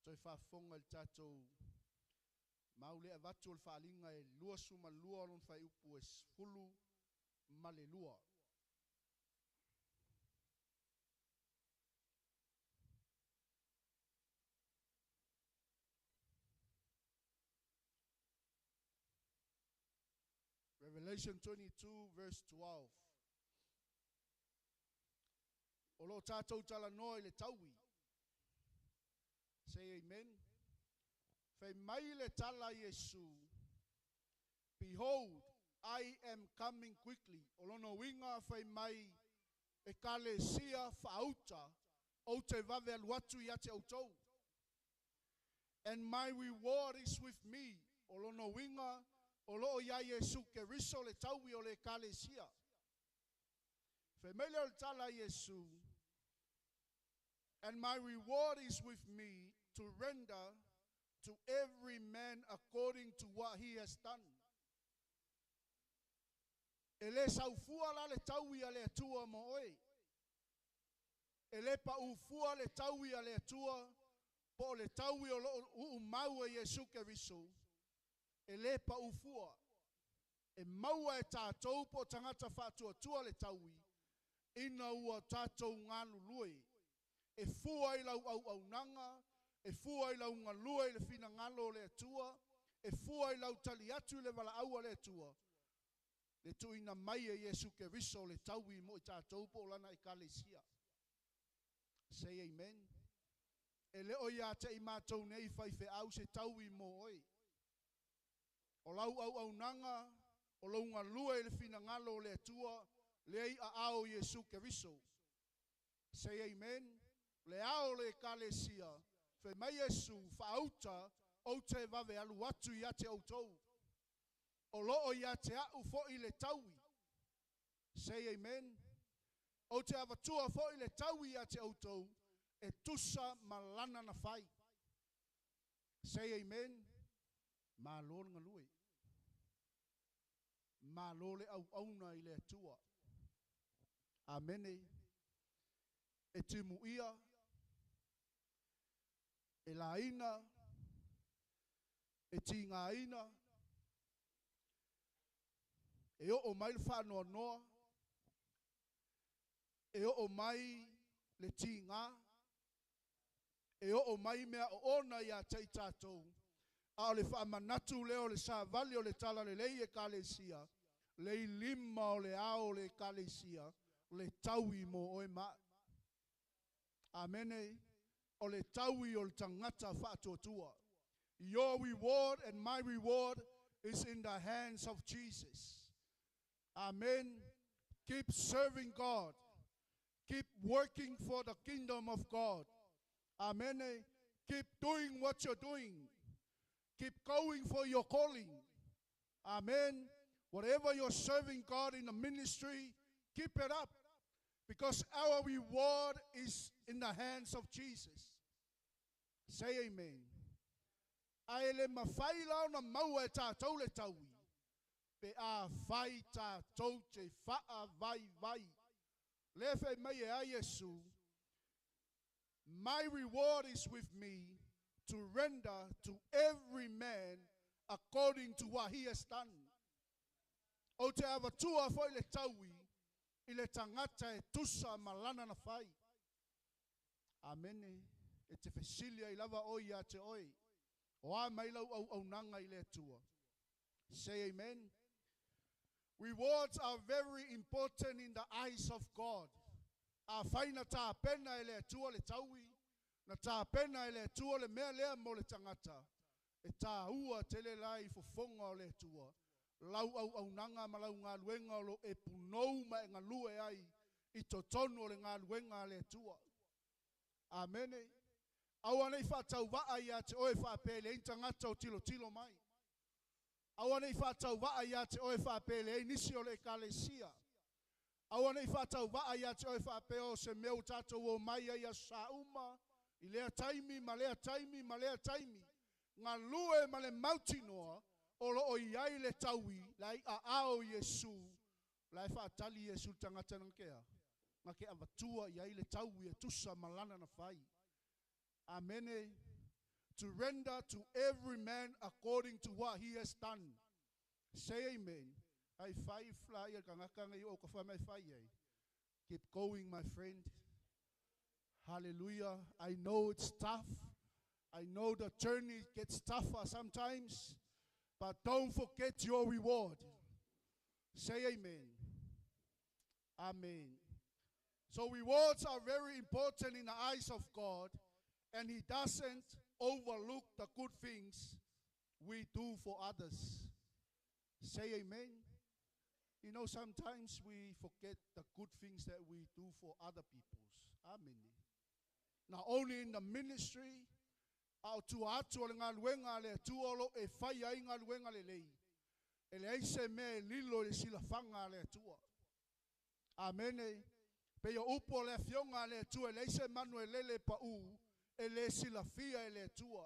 Speaker 4: toi whafonga le tātou, mau le avatu le whaalinga e lua suma lua lon whai upu e fulu male lua. Revelation 22 verse 12. Olo tātou tala noa le taui. Say amen. Fai mai le tala Yesu. Behold, I am coming quickly. Olo no winga fai mai e kale sia fauta o te vave aluatu ia te autou. And my reward is with me. Olo no winga olo ia Yesu ke riso le taui o le kale sia. Fai mai le tala Yesu. And my reward is with me to render to every man according to what he has done. Ele saufua la le taui a le atua mo oi. Ele pa ufua le taui a le atua po le taui o maua Yesu ke riso. Ele pa ufua. E maua e tātou po tangata whātua tua le taui. Ina ua tātou ngālu lui. E fua i lau au nanga, e fua i lau ngalua i le fina ngalo le atua, e fua i lau tali atu le wala aua le atua. Le tuina mai e Yesu ke riso le taui mo i tātou po lana i kalesia. Say amen. E le o ia te i mātou nei fai fe au se taui mo oi. O lau au nanga, o lau ngalua i le fina ngalo le atua, le ai a ao Yesu ke riso. Say amen. Le ao le kalesia, fe mai Yesu whaauta o te vave alu atu ia te autou. O loo ia te au fo i le taui. Say amen. O te avatua fo i le taui ia te autou, e tusa malana na fai. Say amen. Ma lor ngalui. Ma lole au auna i le atua. Amene. E timu ia. E la ina, e tinga ina, e o mai le whanoa noa, e o mai le tinga, e o mai mea o ona ia tei tātou, a o le whaamanatu leo le sāvali o le tala le lei e kalesia, le lima o le ao le kalesia, le taui mo oe ma. Amene. O le taui o le tangata whaatotua. Your reward and my reward is in the hands of Jesus. Amen. Keep serving God. Keep working for the kingdom of God. Amen. Keep doing what you're doing. Keep going for your calling. Amen. Whatever you're serving God in the ministry, keep it up. Because our reward is in the hands of Jesus. Say amen. Ai le mawhai lau na maua e tātou le taui. Pe a whai tātou te whaa vai. Le whai mai e a Yesu. My reward is with me to render to every man according to what he has done. O te avatua fo i le taui. I le tangata e tusa malana na whai. Amene. E te whesilia I lava oi a te oi. O a mai lau au nanga I le atua. Say amen. Rewards are very important in the eyes of God. A whaina tā pena I le atua le taui. Na tā pena I le atua le mea lea mo le tangata. E tā ua tele lai fofonga o le atua. Lau au nanga ma lau ngā luenga o lo e punou ma e ngā lue ai I to tonu o le ngā luenga le atua. Amene. Awana I whātau waa ia te oe whāpele i tangata o tilo mai. Awana I whātau waa ia te oe whāpele i nisi o le ekalesia. Awana I whātau waa ia te oe whāpe o se meu tātou o mai ia sauma. I lea taimi, ma lea taimi, ma lea taimi. Ngā lue ma le mauti noa, o lo o iai le taui, lai a ao Yesu, lai whaatali Yesu tangata ngakea. Ngā ke avatua iai le taui e tusa malana na whai. Amene. To render to every man according to what he has done. Say amen. Ai whai flyer kangakanga I o ka whai mai whai ei. Keep going, my friend. Hallelujah. I know it's tough. I know the journey gets tougher sometimes. But don't forget your reward. Say amen. Amen. So rewards are very important in the eyes of God. And He doesn't overlook the good things we do for others. Say amen. You know, sometimes we forget the good things that we do for other people's. Amen. Not only in the ministry, au tu atu o ngā luenga le tuolo e whai ai ngā luenga le lei. E le eise me lilo le silafanga le tua. Amen. Pe yo upo le fionga le tua, le eise manu e lele pa u, e le silafia e le tua.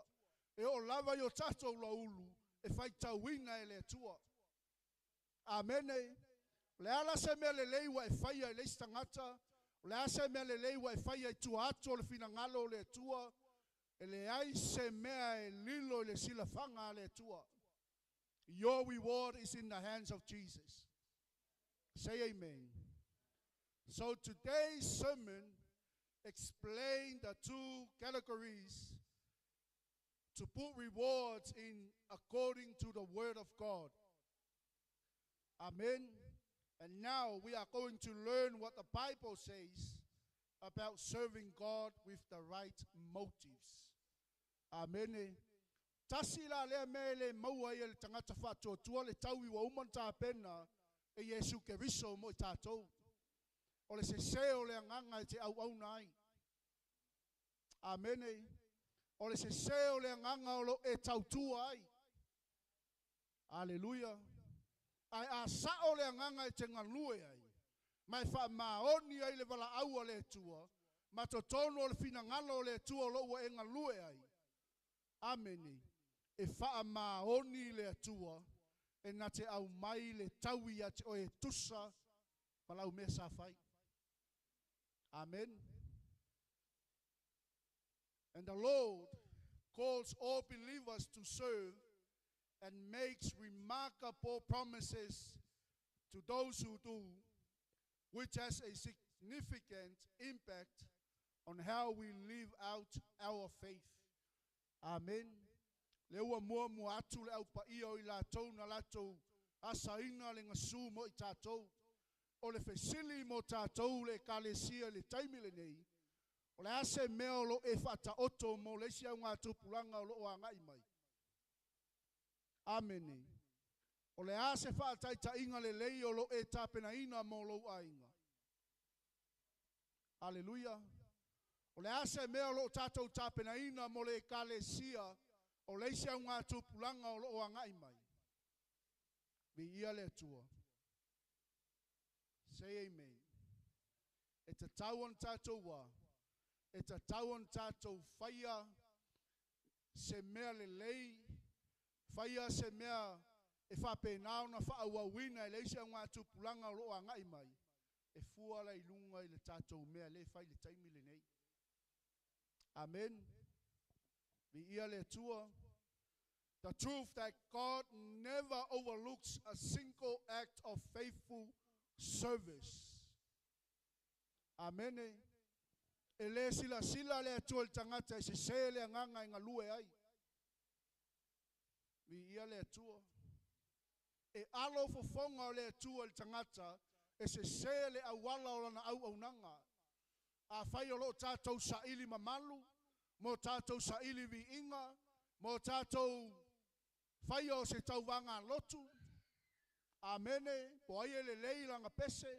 Speaker 4: E o lava yo tato la ulu, e whai tauina e le tua. Amen. Le ala se me le leiwa e whai ai le istangata, le ase me le leiwa e whai ai tua ato le finangalo le tua, e le ai se mea e lilo le silafanga le tua. Your reward is in the hands of Jesus. Say amen. So today's sermon explain the two categories to put rewards in according to the word of God. Amen. And now we are going to learn what the Bible says about serving God with the right motives. Amen. Tasila le mele maua le tangata whato tua le taui wa umanta pena e Yesu ke riso mo tātou. O le se seo le anganga te au nai. Amen. O le se seo le anganga o lo e tautua ai. Hallelujah. Ai a sao le anganga te ngalue ai. Mai wha maoni ai le wala aua le tua. Ma to tono le finangalo le tua lo wa e ngalue ai. Amen. E wha maoni le tua. E na te au mai le taui a te o e tusa. Palau me sa fai. Amen. And the Lord calls all believers to serve and makes remarkable promises to those who do, which has a significant impact on how we live out our faith. Amen. Lewa mua mua atu le au pa ia o I lātou na lātou asaina le ngasu mo I tātou. O le fesili mo tātou le kalesia le taimi le nei. O le ase mea lo e whata oto mo le sia ngā tupulanga o lo o angai mai. Amen. O le ase whaataita inga le lei o lo e tāpena ina mo lo ainga. Hallelujah. O le ase mea lo tātou tāpena ina mo le kalesia o le sia ngā tupulanga o lo o angai mai. Vi ia le tua. Say amen. It's a tauan tātou wa. It's a tauan tātou whaia se mea le lei. Whaia se mea e whape nao na whaawawina e leisia ngā tupulanga o loa ngai mai. E fuala I lunga I le tātou mea le whai le taimi le nei. Amen. Vi ia le tua. The truth that God never overlooks a single act of faithful service. Amen. E le sila sila le atua le tangata e se le anganga I ngalue ai. Vi ia le atua. E alo fofonga le atua le tangata e se le awala o lana au nanga. A whai o lo tātou sa ili mamalu, mo tātou sa ili vi inga, mo tātou whai o se tau wanga lotu. Amene, po ai le leilanga pese.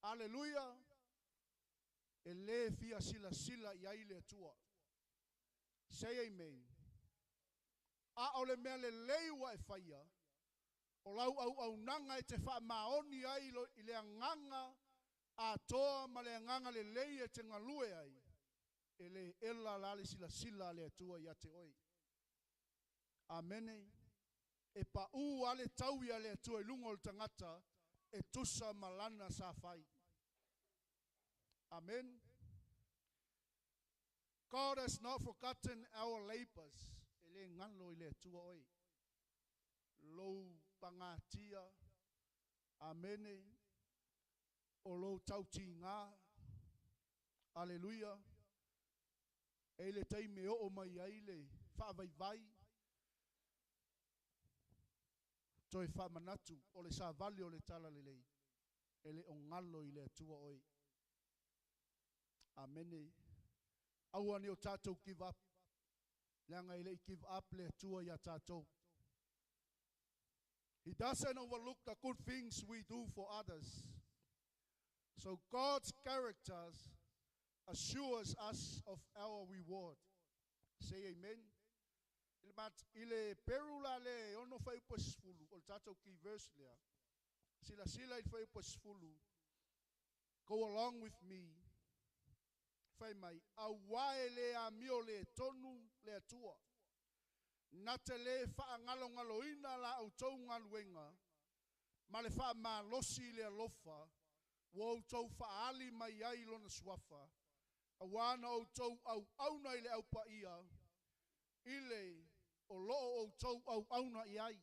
Speaker 4: Aleluia. E le fia sila sila I ai le tua. Say amen. A ole mea le leiwa e whaia. O lau au nanga e te wha maoni ai I le anganga a toa ma le anganga le lei e te ngalue ai. E le ela lale sila le atua I ate oi. Amene. E pa u ale tau ia le atua I lunga o le tangata e tusa malana sa whai. Amen. God has not forgotten our labors. Ele ngano I le atua oi. Lou pangatia. Amene. O lou tauti ngā. Aleluia. Ele teime o mai aile. Whaavaivai. Toi whamanatu. O le sa vali o le tala lelei. Ele o ngalo I le atua oi. Amene. Aua ni o tātou give up. Leanga I le give up le atua ia tātou. He doesn't overlook the good things we do for others. So God's characters assures us of our reward. Say amen. Ile perula le ono fai pasfulu. O tātou ki verse lea. Sila I fai pasfulu. Go along with me. Fai mai. Awae le a mio le tonu le atua. Nate le wha ngalo ina la au tau ngaluenga. Ma le wha ma losi le alofa. Wa au tau wha ali mai ai lona swafa. Awana au tau au auna I le au pa ia. Ile o loo au tau au auna I ai.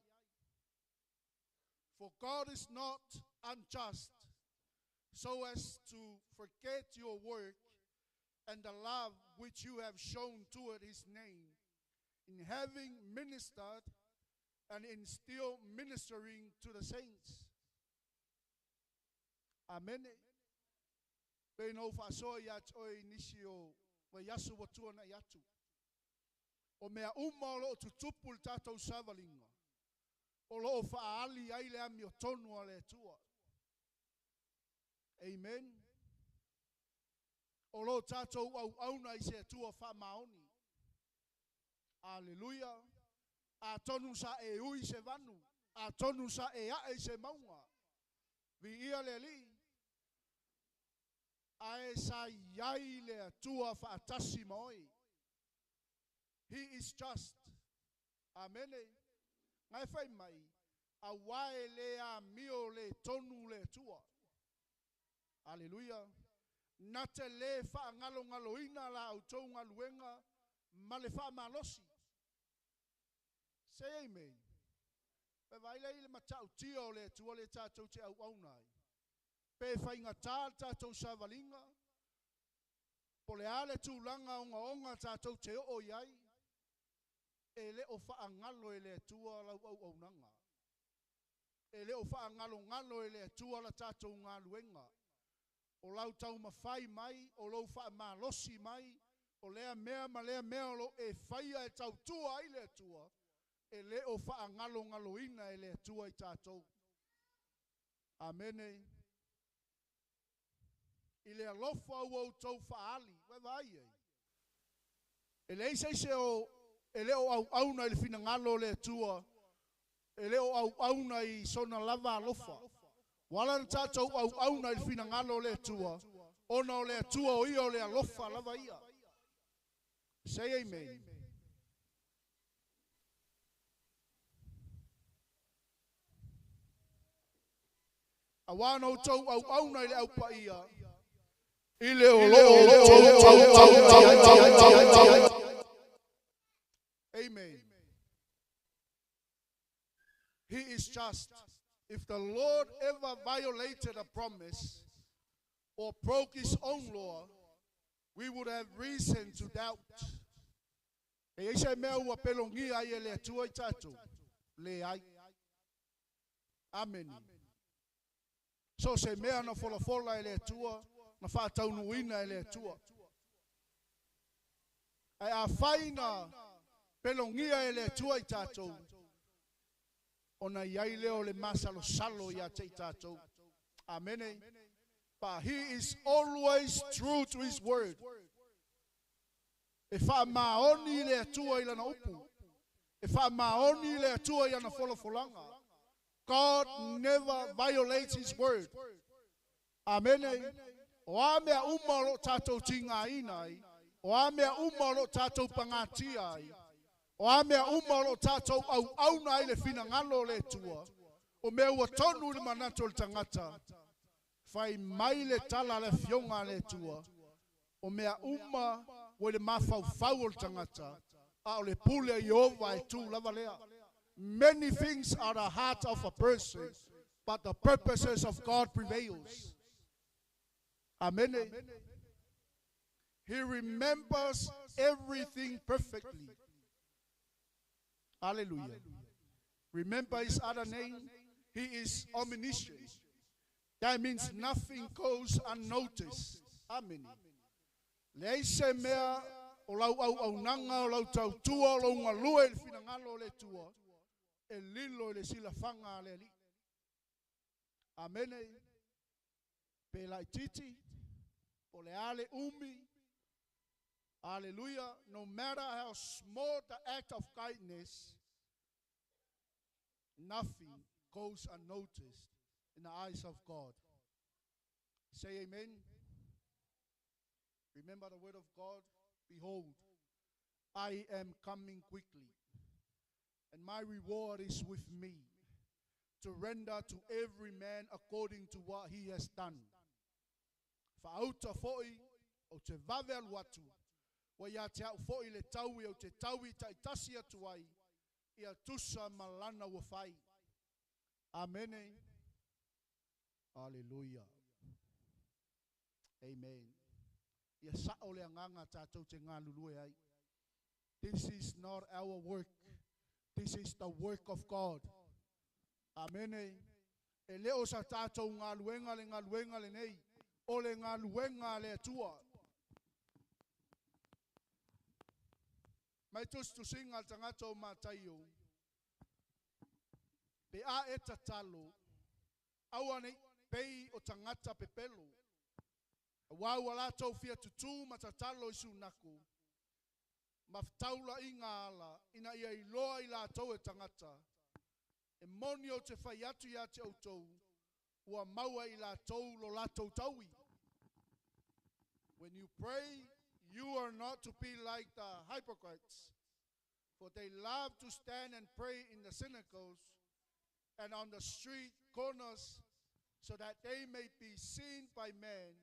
Speaker 4: For God is not unjust so as to forget your work and the love which you have shown toward his name, in having ministered and in still ministering to the saints. Amen. Peno faso yat o inisio wa yasu watua na yatu. O mea umalo tutupul tatou savalinga. O lo faali aile ami o tonu ale tua. Amen. O lo tatou au auna I se tua wha maoni. Aleluia. A tonu sa e ui se vanu. A tonu sa e ae se maunga. Vi ia le li. A e sa iai le tua wha atasi moi. He is just. Amen. Ngai whai mai. A wae le a mio le tonu le tua. Aleluia. Nate le wha ngalo ina la au tau ngaluenga. Ma le wha malosi. Say amen. Pe vaile ile matau tio le tua le tātou te au aunai. Pe whai ngata tātou savalinga. Po le ale tūlanga onga tātou te o iai. E le o wha ngalo e le tua lau au aunanga. E le o wha ngalo e le tua la tātou ngaluenga. O lau tau mawhai mai, o lau wha malosi mai, o lea mea ma lea mea lo e whaia e tau tua I le tua. E le o wha ngalo ina e le tua I tātou. Amene. I le alofa au tau wha ali. Wai vai e. E le se o e le o au auna I le fina ngalo le tua. E le o au auna I sona lava alofa. Wala na tātou au auna I le fina ngalo le tua. Ona o le tua o ia o le alofa lava ia. Say amen. Awana o tau au auna I le au pa ia. Ile o lo. Amen. He is just. If the Lord ever violated a promise or broke his own law, we would have reason to doubt. E isa mea ua pelongi ai e le tua I tatu. Le ai. Amen. So se mea na fola e le tua, na whātau nuina e le tua. Ai a whaina pelongia e le tua I tātou. Ona iai leo le masalo salo ia te I tātou. Amen. But he is always true to his word. E wha maoni le atua ila na upu. E wha maoni le atua ila na wholofolanga. God never violates his word. Amen. O a mea umalo tātou tinga inai. O a mea umalo tātou pangati ai. O a mea umalo tātou au nai le fina ngalo le tua. O mea ua tonu le manato le tangata. Fai mai le tala le fionga le tua. O mea uma o le mafau fau o le tangata. A o le pule a Yehova e tu lava lea. Many things are the heart of a person, but the purposes of God prevails. Amen. He remembers everything perfectly. Hallelujah. Remember his other name? He is omniscient. That means nothing goes unnoticed. Amen. Leise mea o lau au nanga o lau tau tua o lau ngalua e fina ngalo le tua. E lilo le sila fanga le li. Amen. Pe la titi. O le ale umi. Hallelujah. No matter how small the act of kindness, nothing goes unnoticed in the eyes of God. Say amen. Remember the word of God. Behold, I am coming quickly, and my reward is with me, to render to every man according to what he has done. Fa'auta fo'i o te vave aluatu, wa ia te au fo'i le taui o te taui ta itasi atu ai, ia tusa malana wa fai. Amen. Hallelujah. Amen. Ia sa'o le anganga tātou te ngā lulue ai. This is not our work. This is the work of God. Amen. E leo sa tātou ngā luenga le nei. O le ngā luenga le atua. Mai tu singa tangata o mātaio. Pe a e tatalo. Awane pei o tangata pepelo. Wau ala tau fia tutu matatalo isu naku. Maftaula i ngā ala, ina ia i loa i la tau e tangata. E moni o te whai atu ia te autou, ua maua i la tau lo la tau taui. When you pray, you are not to be like the hypocrites, for they love to stand and pray in the synagogues and on the street corners, so that they may be seen by men.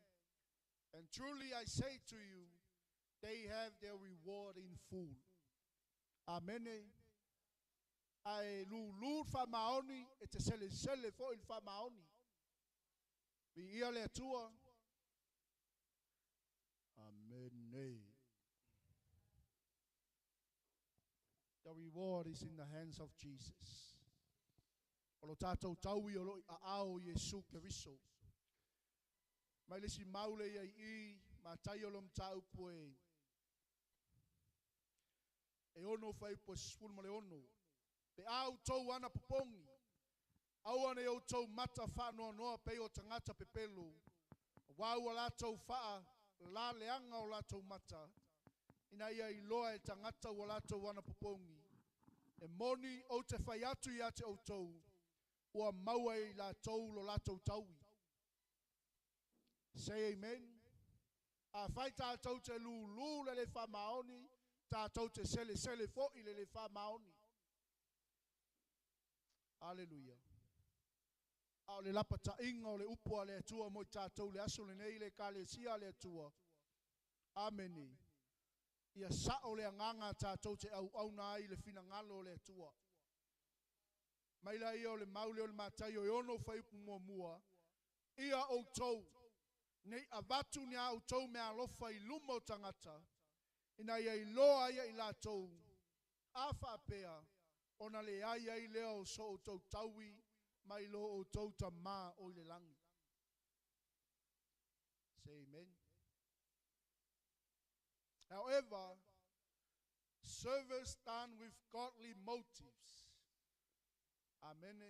Speaker 4: And truly I say to you, they have their reward in full. Amen. Ai lulu fa maoni e te sele fo il fa maoni. Vi ia le tua. Amen. The reward is in the hands of Jesus. O lo tātou taui o lo a ao Yesu Keriso. Mai lesi maule ia i ma tai o lom tau poe. E ono fai po spul mo le ono. Pe au tau ana popongi. Au ana o tau mata fa no no pe o tangata pepelo. Wa la tau fa la leanga o la tau mata. Ina ia i loa e tangata o la tau ana popongi. E moni o te fai atu ia te o tau. Ua maua i la tau lo la tau taui. Say amen. A fai tātou te lulu le fa maoni. Tātou te sele fo i le fa maoni. Hallelujah. Au le lapa ta inga o le upua le atua mo tātou le aso le nei le kalesia le atua. Ameni. Ia sao le anganga tātou te au nai le fina ngalo le atua. Maila ia o le maule o le matai o ono fai upu mua. Ia o tau. Nei avatu ni au tau me alofa I lumo tangata. Ina ia I loa ia I la tau. Afa apea. Ona le aia I leo so o tau taui. Mai lo o tau ta ma o le langi. Say amen. However, service done with godly motives. Amen.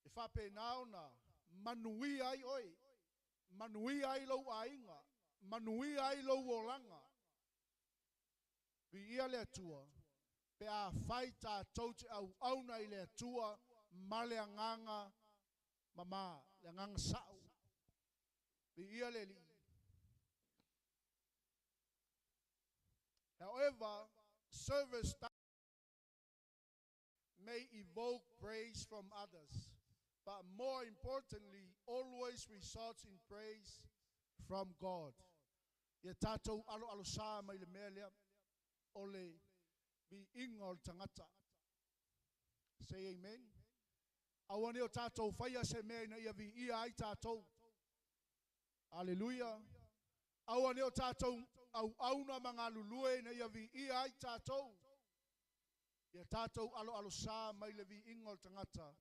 Speaker 4: If I pay now na. Manui ai oi. Manui ai lo ainga. manui ai lo wolanga. Vi ia le atua. Pe a fai tātou te au nei le atua ma le anganga mama, le anganga sao. Vi ia le li. However, service may evoke praise from others, but more importantly, always results in praise from God. Ia tātou alo sā mai le mea lea, o le bi inga o le tangata. Say amen. Awane o tātou whaia se mea na ia vi ia ai tātou. Hallelujah. Awane o tātou au auna mga lulue na ia vi ia ai tātou. Ia tātou alo sā mai le vi inga o le tangata.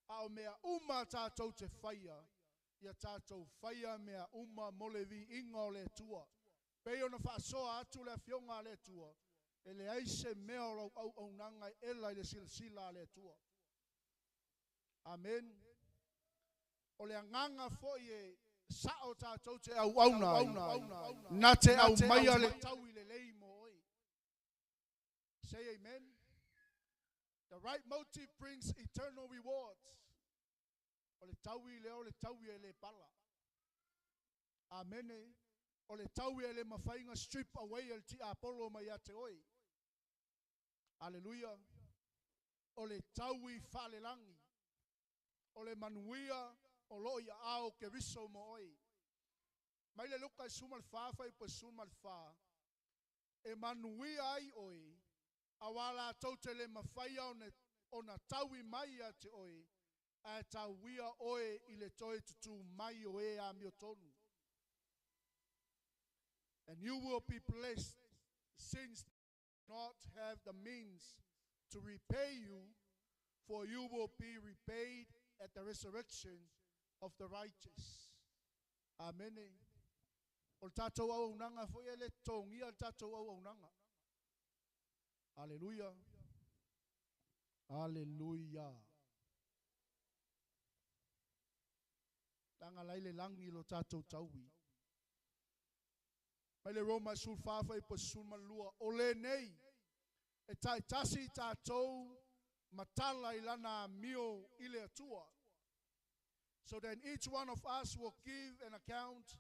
Speaker 4: Ao mea uma tātou te whaia. Ia tātou whaia mea uma mole vi inga o le tua. Peo na whaasoa atu le fionga le tua. E le aise mea o au nanga ela i le sila le tua. Amen. O le anganga fo i e sao tātou te au auna. Na te au maia le tau i le lei mo oi. Say amen. The right motive brings eternal rewards. O le tau i le pala. Amen. O le tau i le mawhainga strip away el ti apolo mai ate oi. Hallelujah. O le tau i whalelangi. O le manuia o lo ia ao ke riso mo oi. Mai le luka i sumal whawha i pa sumal wha. E manuia ai oi. Awala tau te le mawhaia o na tau i mai ate oi. A tau wia oi I le toi tutu mai o e a miotonu. And you will be blessed since you not have the means to repay you, for you will be repaid at the resurrection of the righteous. Amen. O tātou au nanga fo ele tongi al tātou au nanga. Hallelujah. Hallelujah. Tanga laile langi lo tātou taui. Mai le Roma sul fafa I pa sul malua. O le nei. E tai tasi tātou matala I lana mio I le atua. So then each one of us will give an account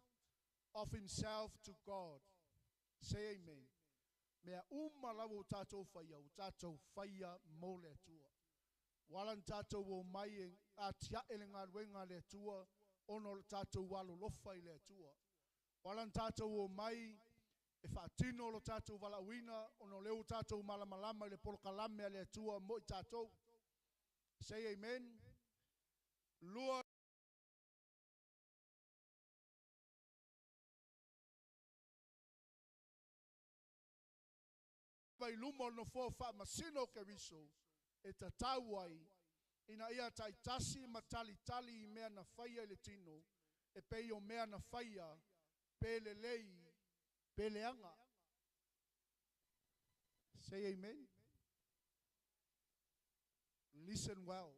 Speaker 4: of himself to God. Say amen. Mea umalawo tātou whaia mo le atua. Walan tātou o mai a tia ele ngā ruenga le atua. Ono le tātou walo lofa I le atua. Walan tātou o mai e whaatino lo tātou walawina. Ono leo tātou malamalama le polokalame le atua mo I tātou. Say amen. Lua vai lumo no fo fa masino ke riso e tatawai ina ia tai tasi matali tali I mea na whaia le tino e pei o mea na whaia pe le lei pe le anga. Say amen. Listen well.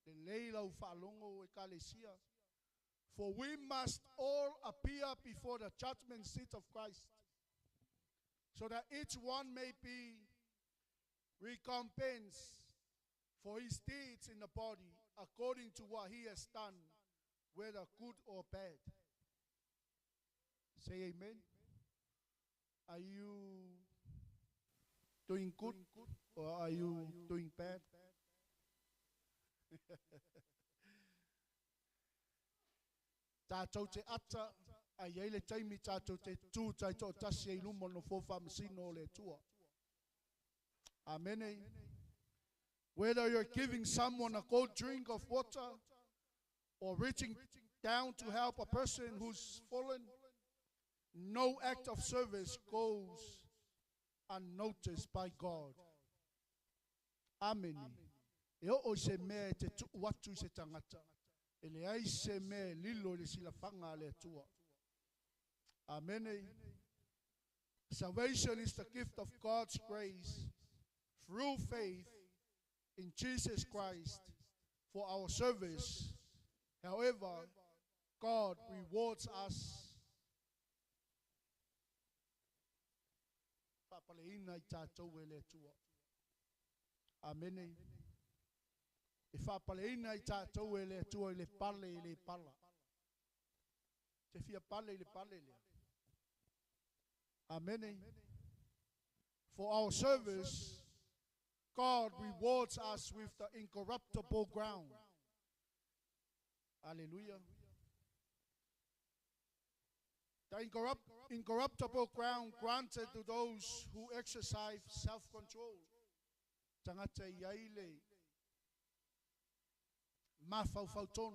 Speaker 4: Le lei lau whaalongo e kalesia. For we must all appear before the judgment seat of Christ, so that each one may be recompensed for his deeds in the body according to what he has done, whether good or bad. Say amen. Are you doing good or are you doing bad? Tātou te ata ai ele taimi tātou te tūtai tō tasi ei lumo no fōwha masino le tua. Amen. Whether you're giving someone a cold drink of water or reaching down to help a person who's fallen, no act of service goes unnoticed by God. Amen. E o se mea te tu watu se tangata. E le ai se mea lilo le sila whanga le tua. Amen. Salvation is the gift of God's grace through faith in Jesus Christ for our service. However, God rewards us whapaleina I tātou e le tua. Amene. E whapaleina I tātou e le tua I le pale I le pala. Te fia pale I le pale le. Amene. For our service, God rewards us with the incorruptible ground. Hallelujah. The incorruptible ground granted to those who exercise self-control. Tangata iaile. Mafaufauton.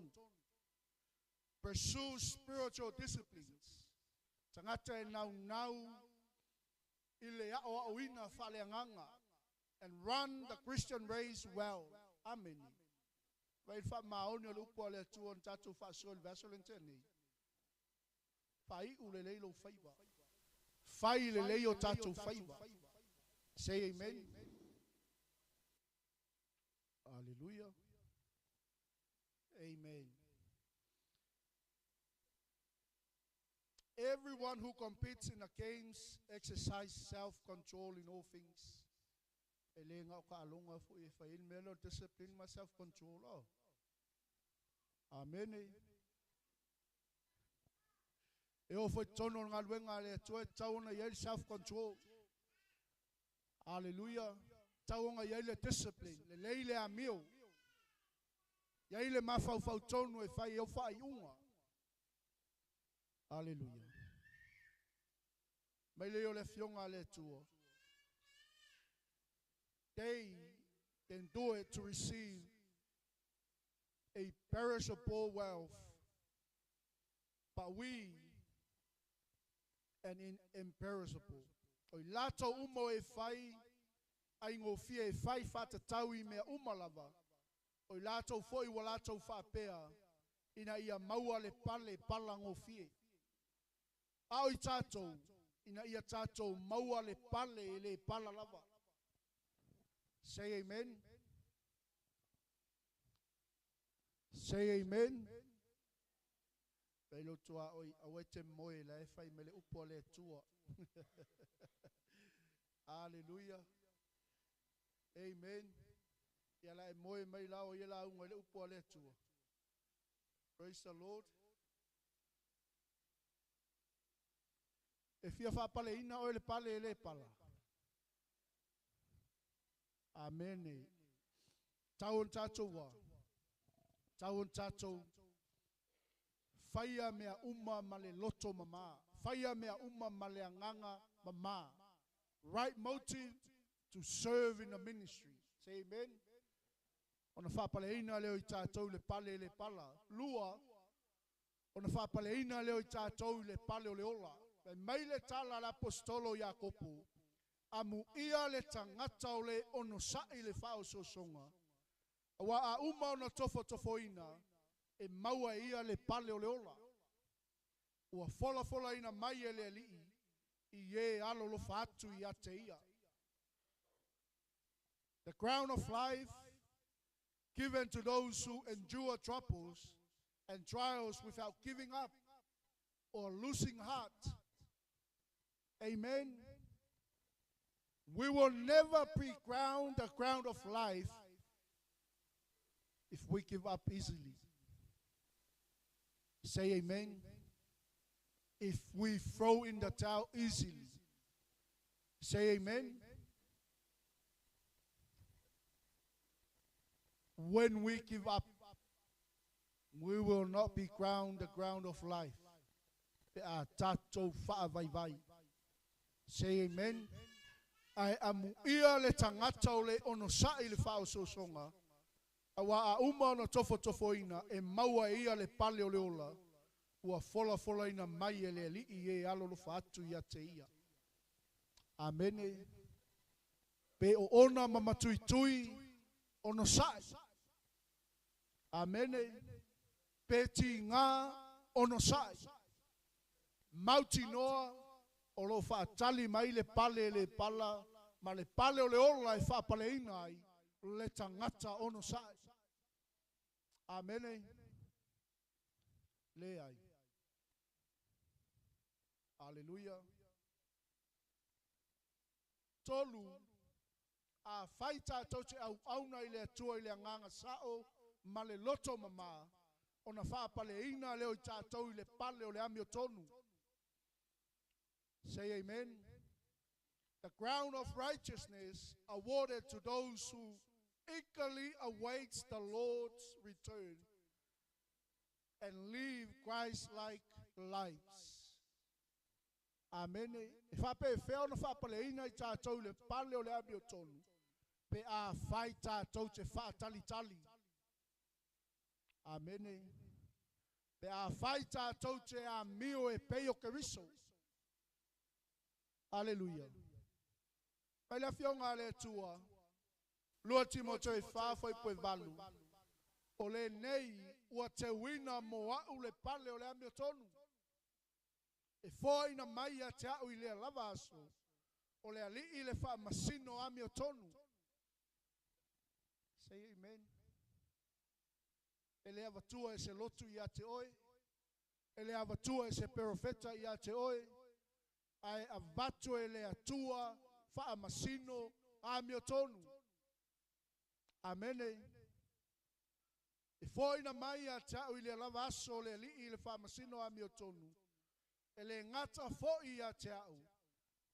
Speaker 4: Pursue spiritual disciplines. Tangata nau ile o ina faleanganga. And run the Christian race well. Amen. Vai fa maoni o lupo le tuon tatu fa sol vasolenteni. Fai ulele lo faiva. Fai lele o tatu faiva. Say amen. Hallelujah. Amen. Everyone who competes in the games exercises self-control in all things. Elenga ka alonga fu e fa in melo discipline ma self-control. Amen. E o foi tono nga luenga le tue tauna ye self-control. Hallelujah. Taunga ye le discipline. Le leile a mio. Ye le mafau fau tono e fa o fa iunga. Hallelujah. Mai leo le fionga le tuo. They can do it to receive a perishable wealth, but we an imperishable. O lato umo e fai ai ngofia e fai fata taui mea umalava. O lato foi wa lato fa pea ina ia maua le pale pala ngofie. Au I tato ina ia tato maua le pale le pala lava. Say amen. Say amen. Pelo tua oi awete moe la e fai mele upo le tua. Hallelujah. Amen. Ya la e moe mai la o yela unga le upo le tua. Praise the Lord. E fia fa pale ina o le pale le pala. Amen. Taun tatou wa. Taun tatou. Faya mea uma male loto mama. Faya mea uma male anganga mama. Right motive to serve in the ministry. Say amen. Ona whapaleina leo I tātou le pale le pala. Lua. Ona whapaleina leo I tātou le pale o le ola. Mai le tala l'apostolo Iakopu. Amu ia le tangata o le ono sai le whao sosonga. Wa a uma ona tofo ina. E maua ia le pale o le ola. Ua fola ina mai e le alii. I e alo lo fatu I ate ia. The crown of life given to those who endure troubles and trials without giving up or losing heart. Amen. We will never be crowned the crown of life if we give up easily. Say amen. If we throw in the towel easily. Say amen. When we give up, we will not be crowned the crown of life. Say amen. I am ia le tangata o le ono sai le whao sosonga. Awa a uma na tofo ina e maua ia le pale o le ola. Ua fola ina mai e le li e alo lo fatu ia te ia. Amene. Pe o ona mamatui ono sai. Amene. Pe ti ngā ono sai. Mauti noa. O lo fa tali mai le pala, ma le pale o le ola e fa pale ina ai, le tangata ono sai. Amene. Le ai. Hallelujah. tolu a fai tātou te au auna i le atua i le anganga sao ma le loto mama ona whaapale ina leo i tātou i le pale o le ami o tonu. Say amen. The crown of righteousness awarded to those who eagerly awaits the Lord's return and live Christ-like lives. Amen. E whape whea na whapale ina i tātou le pale o le ami o tonu. Pe a whai tātou te whaatali-tali. Amen. Pe a whai tātou te a mio e peio keriso. Hallelujah. Pai la fionga le tua. Lua Timoteo whawhai poe valu. O le nei ua te wina mo au le pale o le ami o tonu. E fōa ina mai a te au i le lava aso. O le ali i le wha masino ami o tonu. Say amen. E le avatua e se lotu i a te oe. E le avatua e se perofeta i a te oe. Ai avatu e le atua wha masino ami o tonu. Amene. E fōina mai a te au i le lava aso le ali i le wha masino ami o tonu. E le ngata fōi a te au.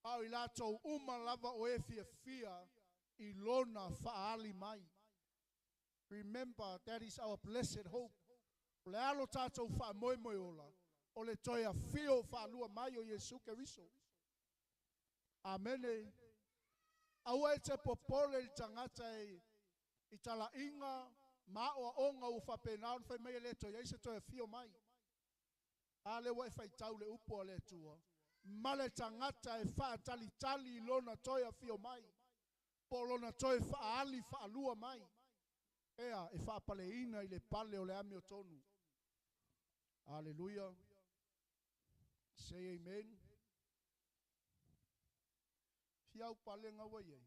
Speaker 4: Au i lātou uma lava o e fia i lona whaali mai. Remember, that is our blessed hope. O le alo tātou wha moe ola. O le toia fio wha lua mai o Jesu Keriso. Amene. Aua e te popole i tangata i tala inga ma o onga u whapena o whai mai le toia i se toia fio mai. Ale wai whai tau le upo le tua. Male tangata e wha tali i lona toia fio mai. Po lona toia wha ali wha lua mai. Ea, e wha pale ina i le pale o le ami o tonu. Hallelujah. Say amen. Fiau pale ngawa ye.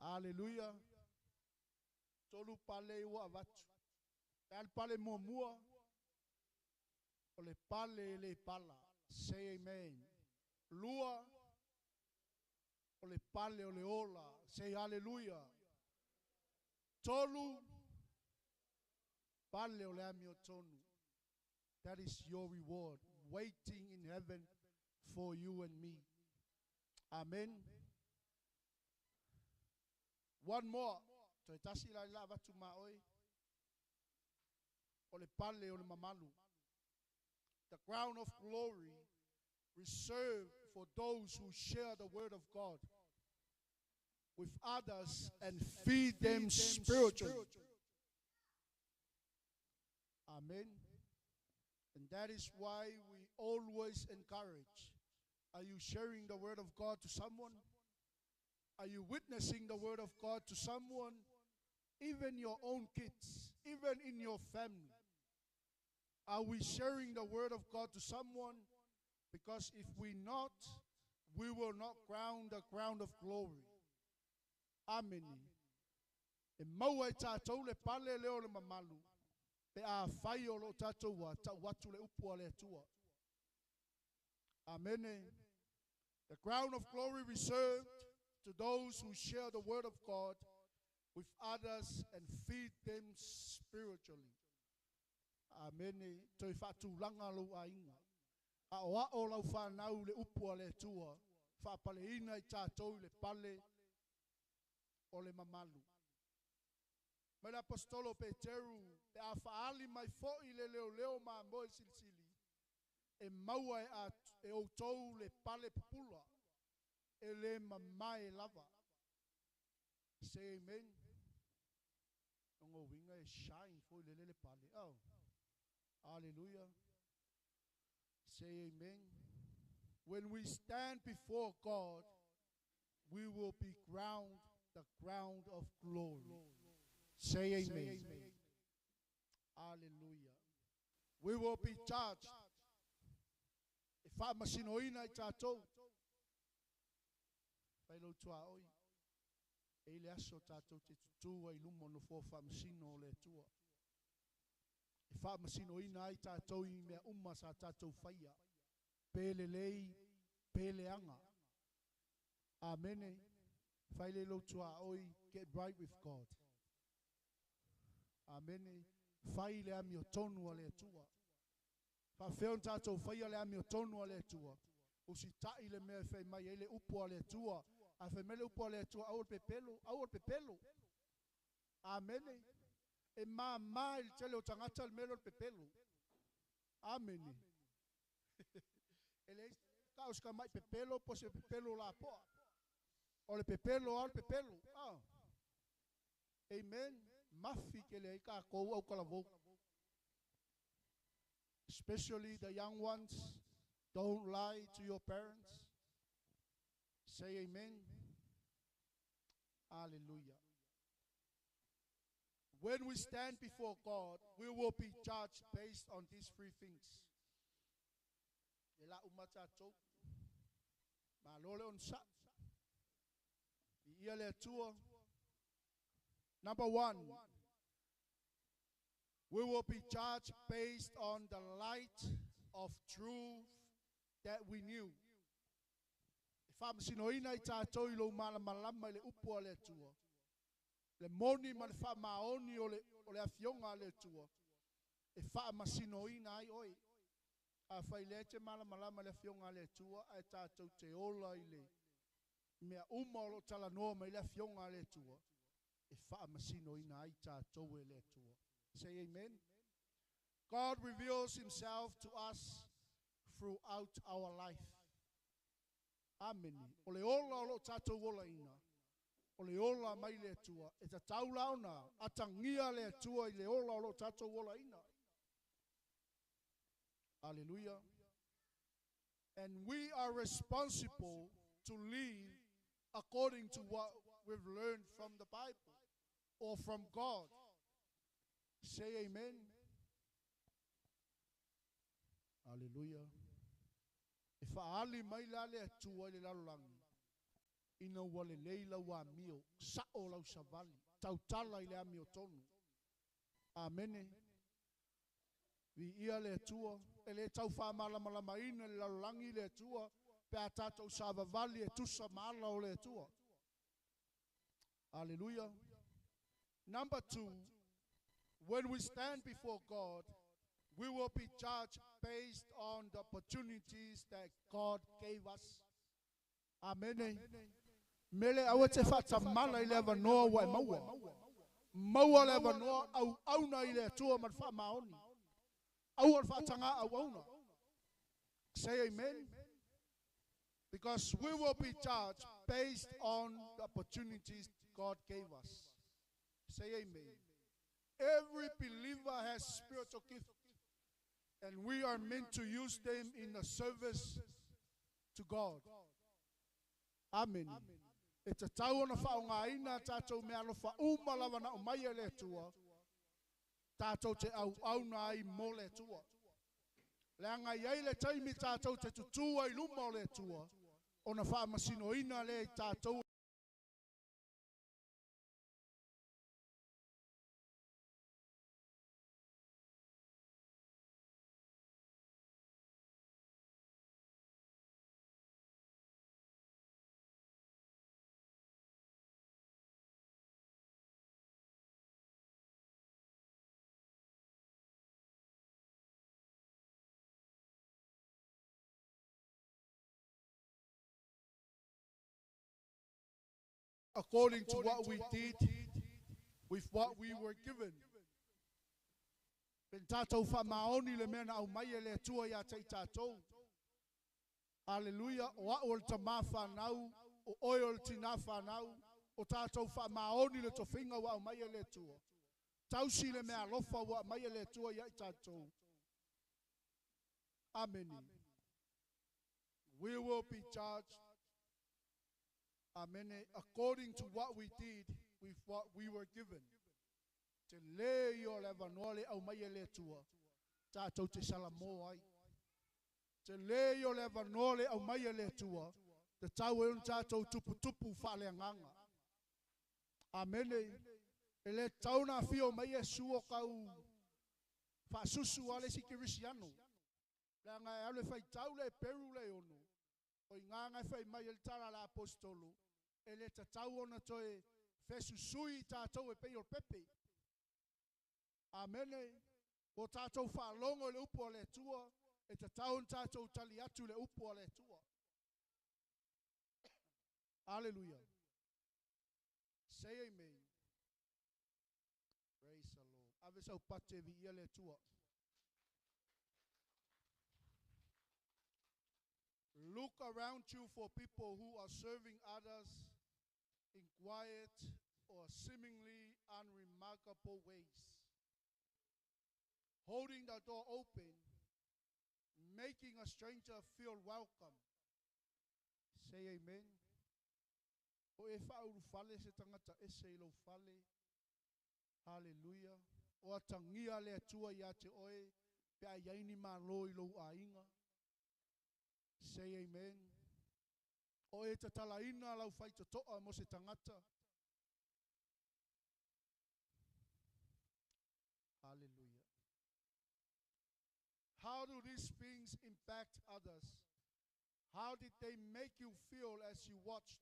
Speaker 4: Hallelujah. Tolu pale i wa vatu. Al pale mua. O le pale le pala. Say amen. Lua. O le pale o le ola. Say hallelujah. Tolu. Pale o le ami o tonu. That is your reward. Waiting in heaven for you and me. Amen. One more. Toi tasi la lava tu maoi. O le pale o le mamalu. The crown of glory reserved for those who share the word of God with others and feed them spiritually. Amen. And that is why we always encourage. Are you sharing the word of God to someone? Are you witnessing the word of God to someone? Even your own kids, even in your family. Are we sharing the word of God to someone? Because if we not, we will not crown the crown of glory. Amen. E maua e tātou le pale leo le mamalu. Pe a whai o lo tātou wa ta watu le upua le atua. Amen. The crown of glory reserved to those who share the word of God with others and feed them spiritually. Amen. Toi whatu langa lo a inga. A oa o lau whanau le upua le atua. Whapale ina i tātou le pale o le mamalu. Mai apostolo Peteru e a whaali mai fo'i le leo ma moe silisili. E maua e outou le pale pupula. E le mamae lava. Say amen. Ongo winga e shine fo'i le pale. Oh. Hallelujah. Say amen. When we stand before God, we will be crowned the crown of glory. Say amen. Hallelujah. We will be judged. If I masinoina tato, pelo tua oi. Ele aso tato te tua ilumo no fo famsino le tua. If I masinoina tato i me umma sa tato faya. pele lei, pele anga. Amen. Faile lo tua oi, get right with God. Amen. Faile ami o tonu ale tua. Fa feo tato faile ami o tonu ale tua. O si tai le me fe mai ele upo ale tua. A fe mele upo ale tua au pepelo. Amen. E ma il tele o tangata il melo pepelo. Amen. Ele kaus ka mai pepelo po se pepelo la po. O le pepelo al pepelo. Ah. Amen. Mafi ke le ka ko au kala vo. Especially the young ones, don't lie to your parents. Say amen. Hallelujah. When we stand before God, we will be judged based on these three things. Ela umata chok. Ma lole on sa. Iele tua. Number one, we will be judged based on the light of truth that we knew. If I'm sinoina itato ilo malama le upo le tua. Le moni man fa maoni ole afionga le tua. E fa masinoina ai oi. A failete malama le afionga le tua a tato te ola ile. Mea umolo tala no me le afionga le tua. E fa masinoina ai tato le tua. Say amen. God reveals himself to us throughout our life. Amen. Ole ola lo tato wola ina. Ole ola mai le tua. E ta taula ona. Atangia le tua i le ola lo tato wola ina. Hallelujah. And we are responsible to live according to what we've learned from the Bible or from God. Say amen. Hallelujah. If ali mai la le tua le lalangi. Ina wale leila wa mio. Sa o lau savali. Tautala ile amio tonu. Amen. Vi ia le tua. Ele tau wha malama ina le lalangi le tua. Pe a tatou savavali e tusa mala o le tua. Hallelujah. Number two. When we stand before God, we will be judged based on the opportunities that God gave us. Amen. Mele awete fata mala ile vanoa wa maua. Maua le vanoa au auna ile tua marfa maoni. Au alfata nga au auna. Say amen. Because we will be judged based on the opportunities God gave us. Say amen. Every believer has spiritual gifts, and we are meant to use them in the service to God. Amen. It's a town of our ina tato me alofa umalawa na umaya le tua. Tato te au na I mole tua. Leanga yele taimi tato te tutua I luma le tua. Ona fa masino ina le tato. According to what we did with what we were given. Ben tatou fa maoni le mena au mai le tua ya te tatou. Hallelujah. O ol tamafa nau, o oil tinafa nau, o tatou fa maoni le tofinga wa au mai le tua. Tausi le mea lofa wa mai le tua ya tatou. Amen. We will be judged. Amen. According to what we did with what we were given. Te le yo le vanole au mai le tua. Tatou te salamo ai. Te le yo le vanole au mai le tua. Te tau e un tatou tupu fale nganga. Amen. Ele tau na fio mai e suo kau. Fa susu ale si kirisiano. La ngai ale fai tau le peru le ono. O inga ngai fai mai el tala la apostolo. Ele ta tau ona toe fesu sui tātou e pei o pepe. Amene. O tātou whaalongo le upo le tua. E ta tau tātou tali atu le upo le tua. Hallelujah. Say amen. Praise the Lord. Ave sau pate vi ia le tua. Look around you for people who are serving others in quiet or seemingly unremarkable ways. Holding the door open, making a stranger feel welcome. Say amen. O e whauru fale se tangata e se ilo fale. Hallelujah. O atangia le atua ia te oe, pe a yaini ma lo ilo a inga. Say amen. O e te talaina lau whaita toa mo se tangata. Hallelujah. How do these things impact others? How did they make you feel as you watched?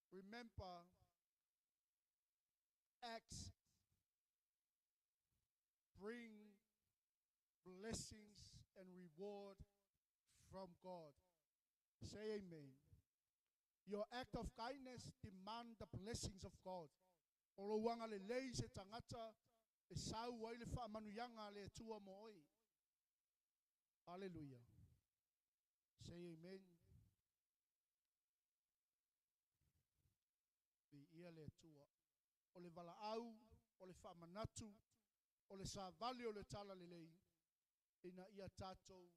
Speaker 4: Remember, acts bring blessings and reward from God. Say amen. Your act of kindness demand the blessings of God. Olo wanga le lei se tangata e sau wai le whaamanuyanga le tua mo oi. Hallelujah. Say amen. Ia le tua. O le vala au, o le whaamanatu, o le savali o le tala le lei, ina ia tātou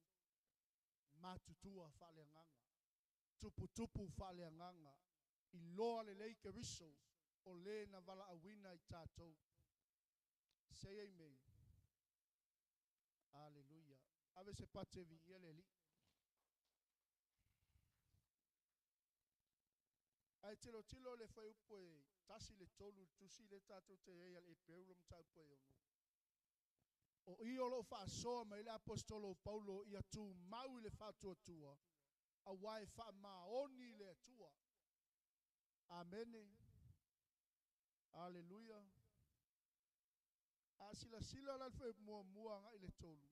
Speaker 4: matutua whaaleanganga. Tupu whaaleanganga. I loa le lei ke riso, o le na vala awina I tātou. Say amen. Hallelujah. Ave se pate vi ia le li. Ai tilo le fai upo e tasi le tolu tusi le tātou te ea le peulum tau po e ono. O I olo wha soa mai le apostolo Paulo I atu mau I le whatua tua. A wai wha maoni le atua. Amene. Hallelujah. A sila la fai mua nga I le tolu.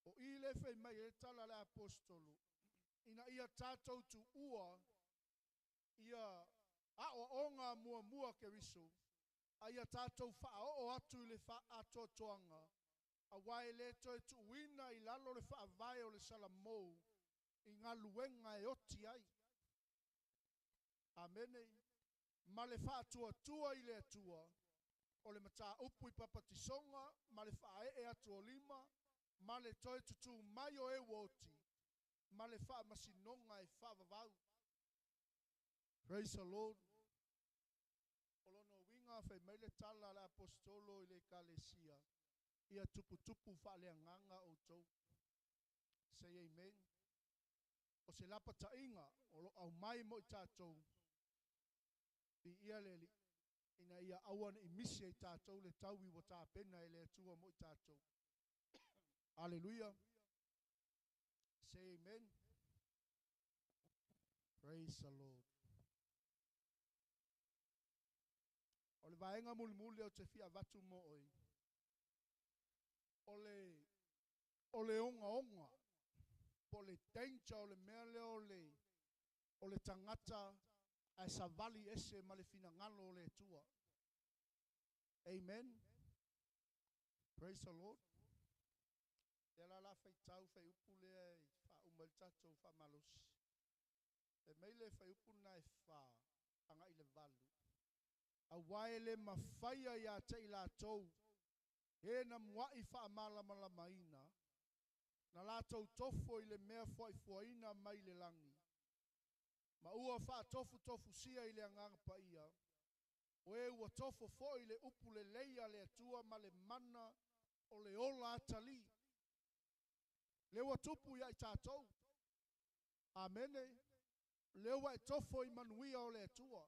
Speaker 4: O I le fai mai le tala le apostolo. Ina ia tātou tu ua ia a o onga mua ke riso a ia tātou wha o atu le wha ato toanga a wai le toi tu wina I lalo le wha vai o le salamou I ngā luenga e oti ai. Amene. Ma le wha tua I le atua o le mata upu I papatisonga ma le wha e atua lima ma le toi tutu mai o e woti ma le wha masinonga e wha vavau. Praise the Lord. Olono winga fai mai le tala la apostolo I le kalesia. Ia tupu whaaleanganga o tau. Say amen. O se lapa tainga, o au mai mo I tātou. I ia le li. Ina ia awan I misi I tātou le tau I wa tā pena I le atua mo I tātou. Hallelujah. Say amen. Praise the Lord. O le vaenga muli o te fia vatu mo oi. O le onga. Po le tencha o le mele o le tangata a savali ese ma le finangalo o le tua. Amen. Praise the Lord. Te la fai tau fai upu le fa umaltato fa malus. E meile fai upu na e fa anga I le valu. A waele mawhaia ia te I lātou. He na mwai wha malama maina. Na lātou tofo I le mea fwai fwaina mai le langi. Ma ua wha tofu sia I le anganga pa ia. O e ua tofo fo I le upu le leia le atua ma le mana o le ola atali. Le ua tupu ia I tātou. Amene. Le ua e tofo I manuia o le atua.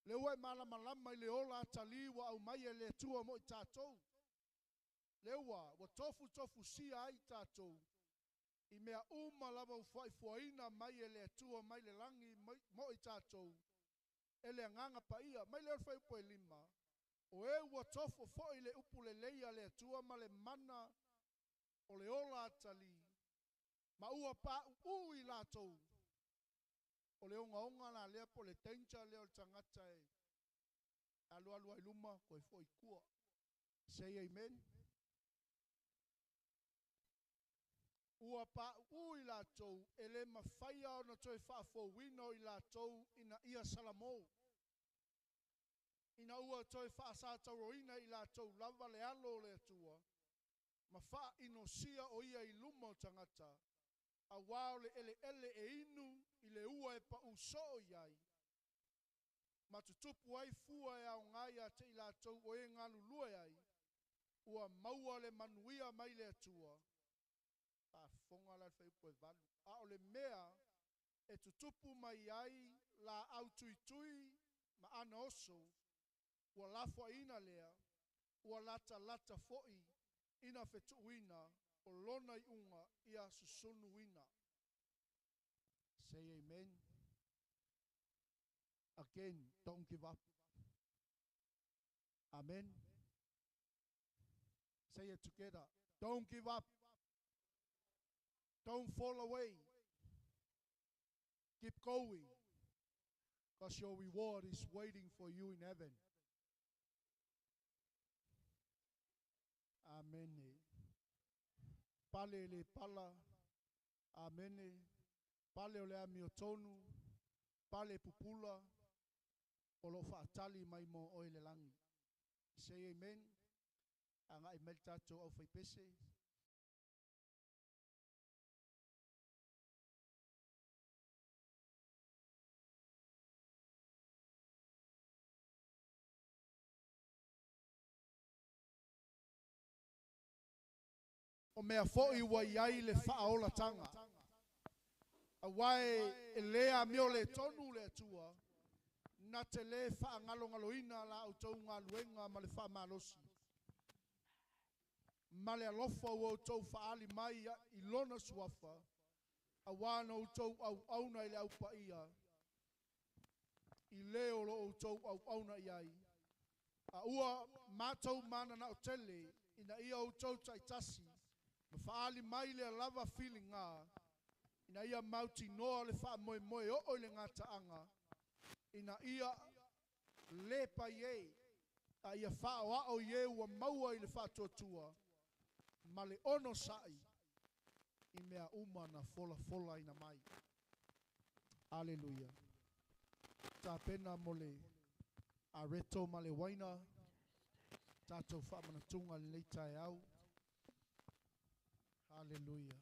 Speaker 4: Le ua malama I le ola atali wa au mai e le tua mo I tātou. Le ua tofu sia ai tātou. I mea lava ufuaina mai ele atua mai le langi mo I tātou. Ele nganga pa ia, mai le alfa upo e lima. O e ua tofo fo le upu le leia le atua ma le mana o le ola atali. Ma ua pa ui lātou. O le onga la lea po le tencha leo tangata e. Alua iluma koe fo I kua. Say amen. Ua pa ui lātou ele mawhaia o na toi whaafo wino I lātou ina ia salamo. Ina ua toi whaasātau roina I lātou lava le alo le atua. Ma wha ino sia o ia I luma o tangata. A wao le ele e inu I le ua e pa uso iai. Ma tutupu ai fua e au ngai a te I lātou o e ngā lulua ai. Ua maua le manuia mai le atua. A fonga la fai po valu. A o le mea e tutupu mai ai la au tui ma ana oso. Ua lafo ina lea. Ua lata foi ina fetuina o lona I unga ia susunu ina. Say amen. Again, don't give up. Amen. Say it together. Don't give up. Don't fall away. Keep going. Because your reward is waiting for you in heaven. Amen. Pale le pala. Amen. Pale o le amiotonu. Pale pupula. O lo whaatali mai mo o le langi. Say amen. Anga I meltato au fai pese. O mea foi wa iai le whaola tanga. A wai e lea mio le tonu le tua. Na te le whaangalongaloina la au tau ngā luenga ma le whaamalosi. Ma le alofa o tau whaali mai I lona suafa. A wana o tau au auna I le au paia. I leo lo o tau au auna iai. A ua mātou mana na o tele. Ina ia o tau taitasi. Ma whaali mai le lava feeling ngā. Ina ia mauti noa le wha moe o le ngata anga. Ina ia lepa ye. A ia wha o ye ua maua I le wha totua. Ma le ono sai. I mea uma na fola ina mai. Aleluia. Ta pena mo le areto ma le waina. Tatou wha manatunga le leita e au. Hallelujah.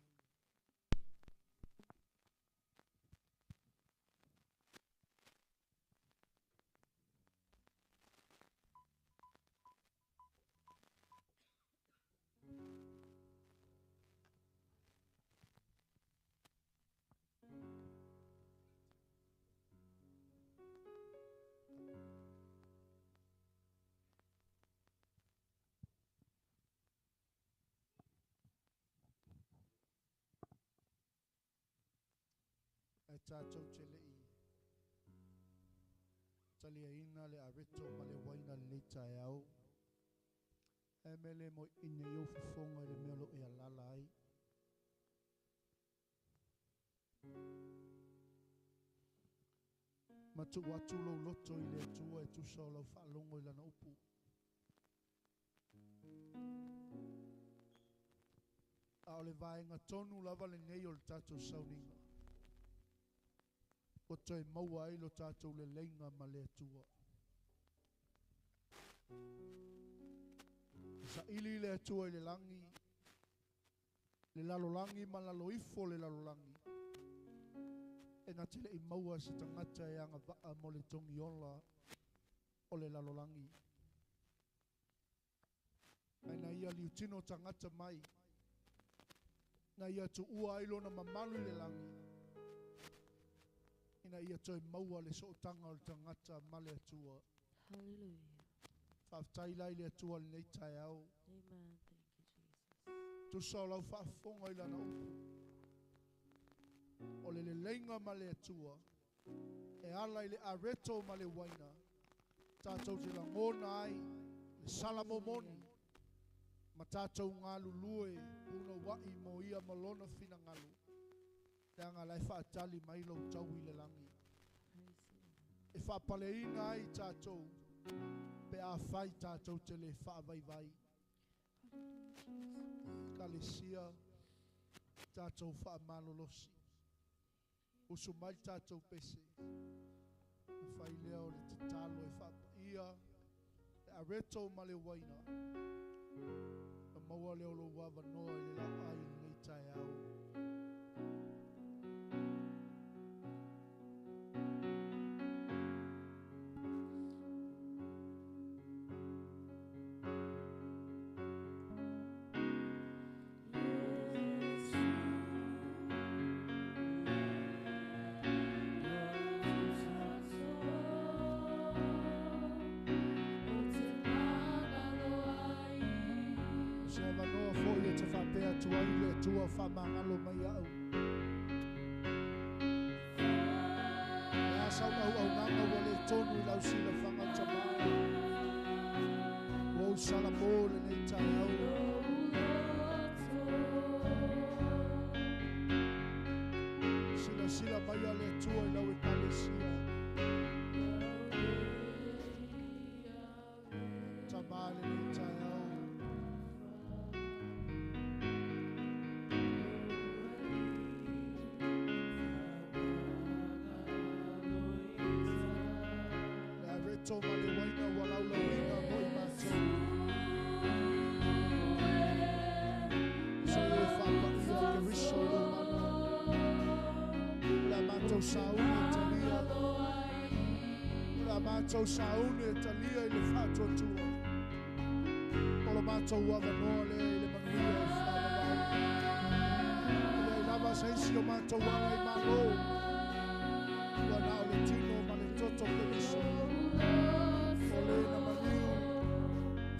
Speaker 4: E tātou te lei. Talia ina le areto ma le waina le leita e au. E mele mo ina i ufufonga le meolo e alala ai. Ma tu watu lo loto I le atua e tu sa o lau whaalongo I lana upu. A o le vaenga tonu lava le nei o le tātou sauninga. O toi maua ai lo tātou le leinga ma le atua. Sa ili le atua I le langi. Le lalolangi ma laloifo le lalolangi. E nga tele I maua se tangata e anga vaa mo le tongi ola o le lalolangi. Aina ia liutino tangata mai. Na ia tu ua ilo na mamalu le langi. Ina ia toi maua le sootanga o le tangata ma le atua.
Speaker 1: Hallelujah.
Speaker 4: Whaftai lai le atua le nei tai au.
Speaker 1: Amen. Thank you, Jesus.
Speaker 4: Tu sa lau whaafonga I lana upu. o le lenga ma le atua, e ala i le areto ma le waina, tātou te la ngona ai, le salamomoni, ma tātou ngā lulue, una wai mo ia malona fina ngalu, te anga lai whaatali mai lau tau i le langi. E whaapaleina ai tātou, pe a whai tātou te le whaavaivai. Kalesia, tātou whaamalolosi. Usu mai tātou pese. E whai leo le te talo e whaapaia. E a reto ma le waina. E maua leo lo wawa noa i le lau ai le tai au. Tua whamangalo mai au. E asau au nanga wale tonu lau sila whangata mai. Wau sala mōre nei tai au. Sila mai ale tua i lau e kalesia. Tamale nei tai au. Toma le waina walau la waina moi mātou. Se e whapa i o ke riso o mana. Ula mātou saune talia. Ula mātou saune talia i le whātua tua. Ola mātou wava noa le i le manuia e whāwawau. Ula i lava seisi o mātou wanga i malo. Ula nao le tino ma le toto ke riso. Ole na maniu,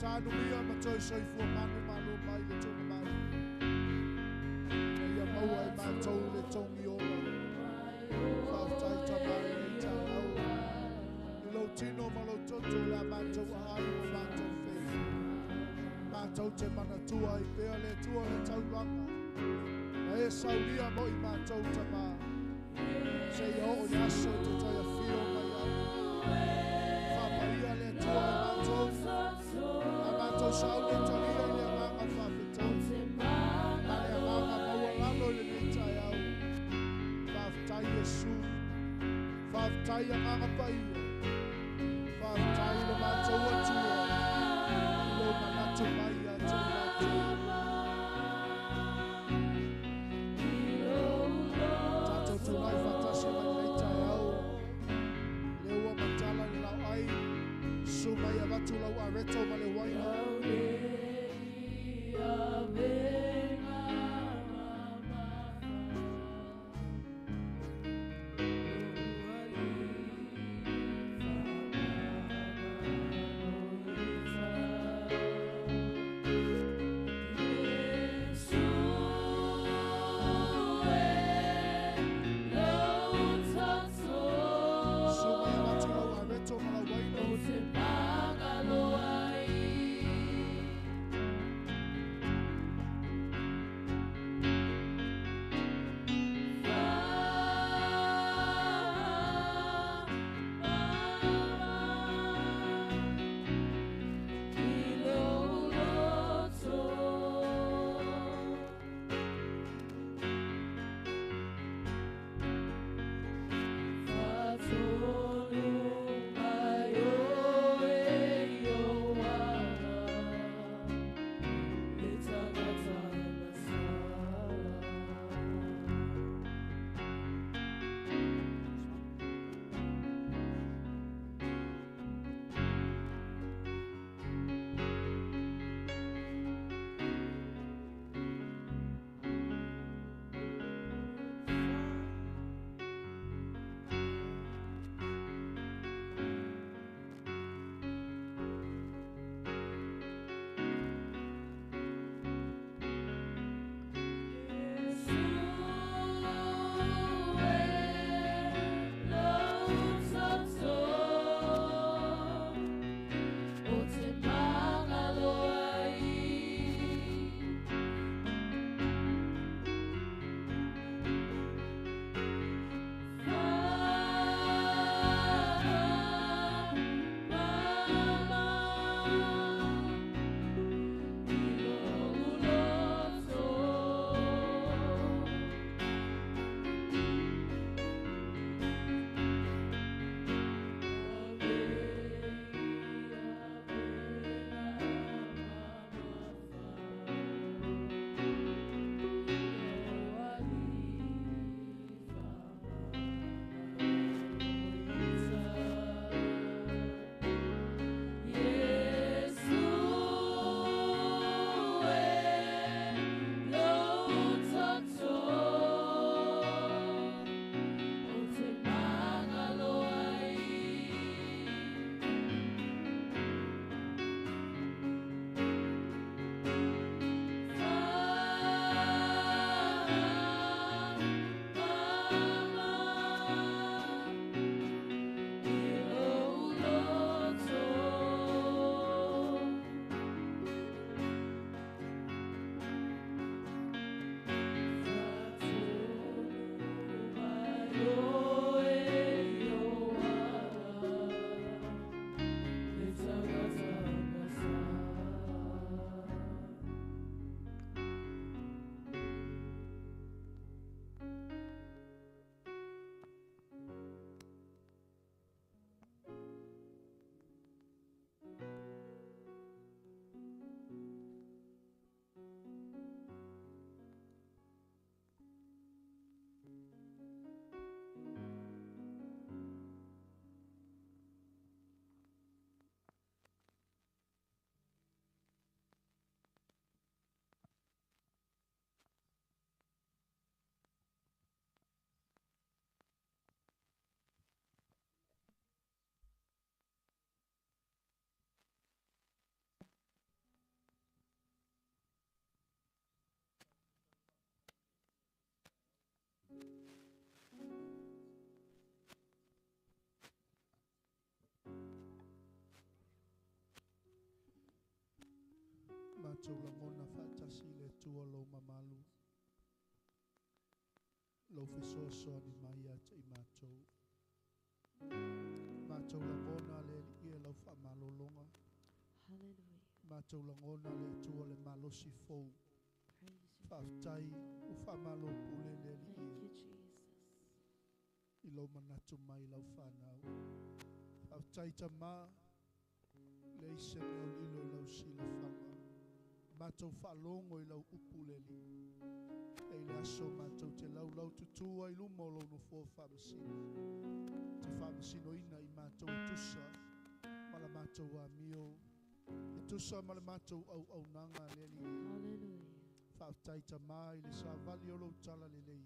Speaker 4: tānu mia matoi soifua manu malo mai le tonga mai. E ia maua e mātou le tongi ola. Whautai tamai e tai au. I lau tino malo toto la mātou ai o mātou whei. Mātou te manatua i pēa le tua le tauranga. Na e sauria mo i mātou tamai. Se ia o i aso te tai a whio mai au. Le tua a mātou saune talia i le amanga whawhetau. Ma le amanga maua lalo le nei tai au. Whawhetai Jesu. Whawhetai amanga paia. Whawhetai le mātou atua. Lo manatu mai a te mātou. Tātou tunai whatasi mai nei tai au. Le ua matala le lau ai. Sumai avatu lau areto ma le waina. Sumai avatu lau areto ma le waina. lo fisoso ni mai ata I mātou. Mātou langona le ia lau whamalolonga.
Speaker 1: Hallelujah.
Speaker 4: Mātou langona le tua le malosi fou.
Speaker 1: Praise you.
Speaker 4: Whaftai u whamalo pule le
Speaker 1: Thank
Speaker 4: ia.
Speaker 1: you, Jesus.
Speaker 4: I lau manatu mai lau whanau. Whaftai ta mā le ise meo lilo I lau sila whanga. Mātou whalongo I lau upuleli. Ei le aso mātou te lau tutua I lumo lau no fō whamasino. Te whamasino ina I mātou I tusa. Mala mātou a mio. I tusa mala mātou au nanga leli.
Speaker 1: Hallelujah.
Speaker 4: Whaftai ta mai le sa vali o lau tala le lei.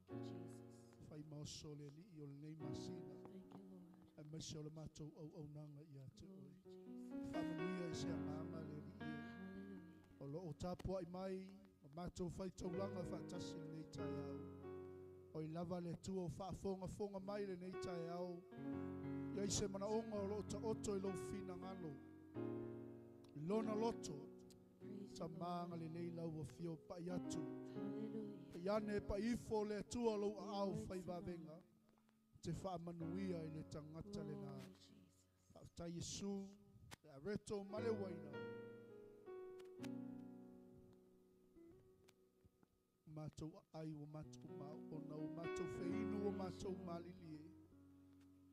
Speaker 1: Thank you, Jesus.
Speaker 4: Whai maoso le li I o le nei masina.
Speaker 1: Thank you, Lord.
Speaker 4: Ai masi o le mātou au nanga I ate oi.
Speaker 1: Glory, Jesus.
Speaker 4: Whamanuia I se anganga le li ia.
Speaker 1: Hallelujah.
Speaker 4: O lo o tāpua I mai, o mātou whai taulanga whaatasi le nei tai au. O I lava le tua o whaafonga mai le nei tai au. Ia I se mana onga o lo ta oto I lo fina ngalo. I lona loto,
Speaker 1: Praise
Speaker 4: ta
Speaker 1: you,
Speaker 4: maanga
Speaker 1: Lord.
Speaker 4: le nei lau wa fio pa I atu.
Speaker 1: Hallelujah.
Speaker 4: Pe iane pa ifo le tua lo a au whai wawenga. Te whaamanuia I le tangata le nā.
Speaker 1: Glory, Jesus.
Speaker 4: Whaftai Yesu, le areto male waina. Mātou ai o mātou mau ona o mātou whainu o mātou malilie.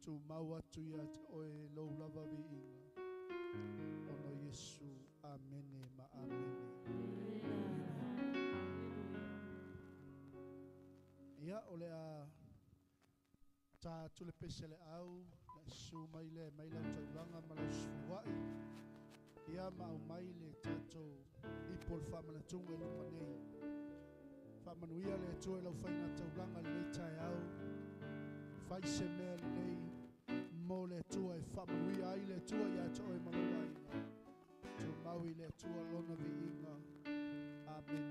Speaker 4: Tu mau atu ia te oe lau lava vi inga. Ono Yesu, amene ma amene. Ia o le a tā tule pese le au, le su mai le taulanga ma lau suwai. Ia mau mai le tātou ipol whamanatunga I luma nei. Whamanuia le atua lau whainga taulanga le nei tai au. Whai se mea le nei, mo le atua e whamanuia ai le atua I ato e malawaina. Tu maui le atua lona vi inga. Amen.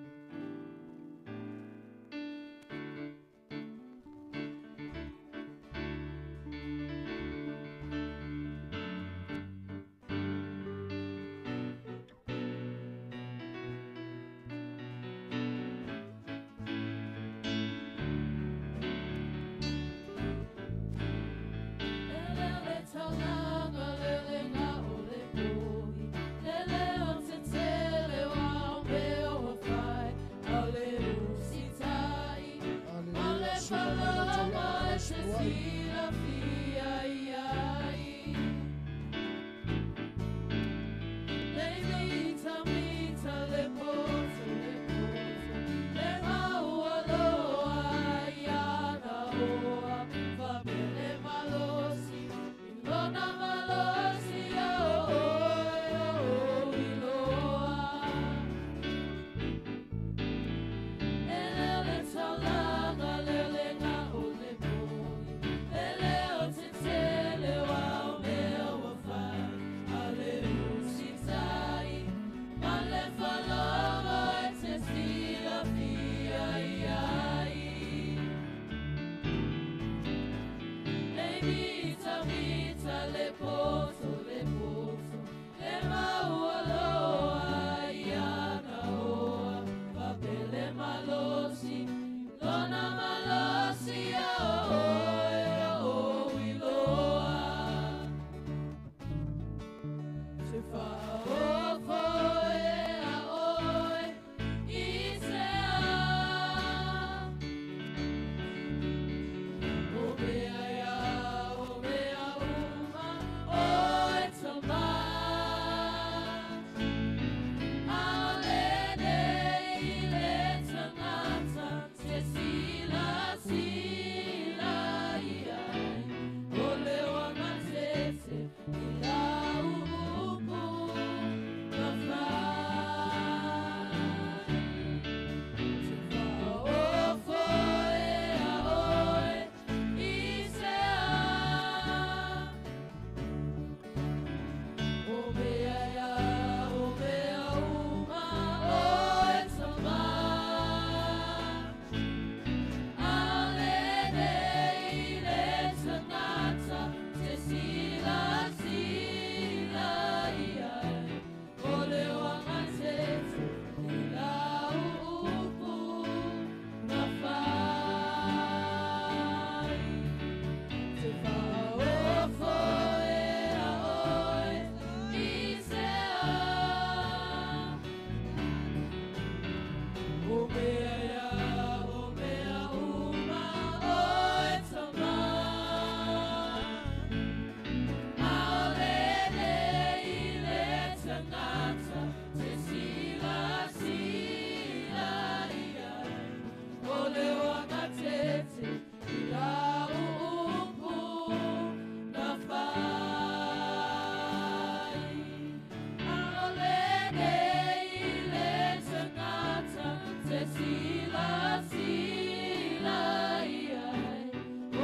Speaker 1: sila sila iai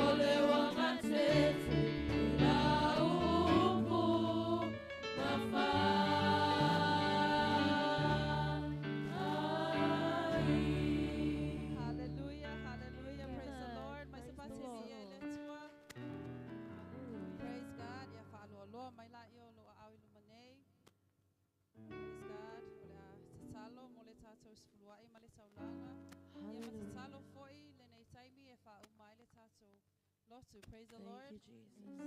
Speaker 1: ole wanga tete la upu mafa
Speaker 5: Hallelujah, hallelujah. Praise the Lord. My sapati ni eletua. Praise God. Ya fa'alo lo mai la yo lo au ilumane. Praise God. Ole a tsalo mole tato sfuluai male taulanga. Ya matsalo foi le nei taimi e fa umai le tato. Lotu. Praise the Lord.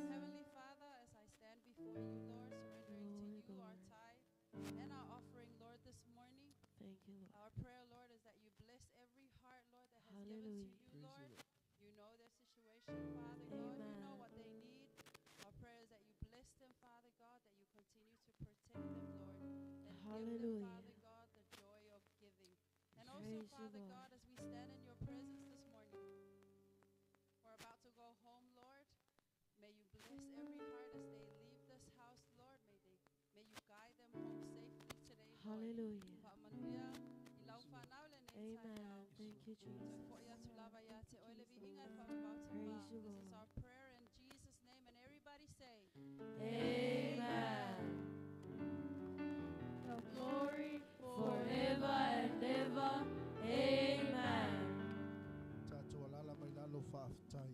Speaker 5: Heavenly Father, as I stand before you, Lord, surrendering to you our tithe and our offering, Lord, this morning.
Speaker 6: Thank you, Lord.
Speaker 5: Our prayer, Lord, is that you bless every heart, Lord, that has given to you, Lord. You know their situation, Father God. You know what they need. Our prayer is that you bless them, Father God, that you continue to protect them, Lord, and give them, Father God, the joy of giving. And also, Father God, as we stand in your presence this morning, we're about to go home, Lord. May you bless every heart as they leave this house, Lord. May you guide them home safely today, Lord.
Speaker 6: Hallelujah.
Speaker 5: Amen.
Speaker 6: Thank you, Jesus.
Speaker 5: Praise you, Lord. This is our prayer in Jesus' name, and everybody say,
Speaker 1: Amen. Glory forever and ever. Amen.
Speaker 4: Tato alala mai lalo fa'afetai.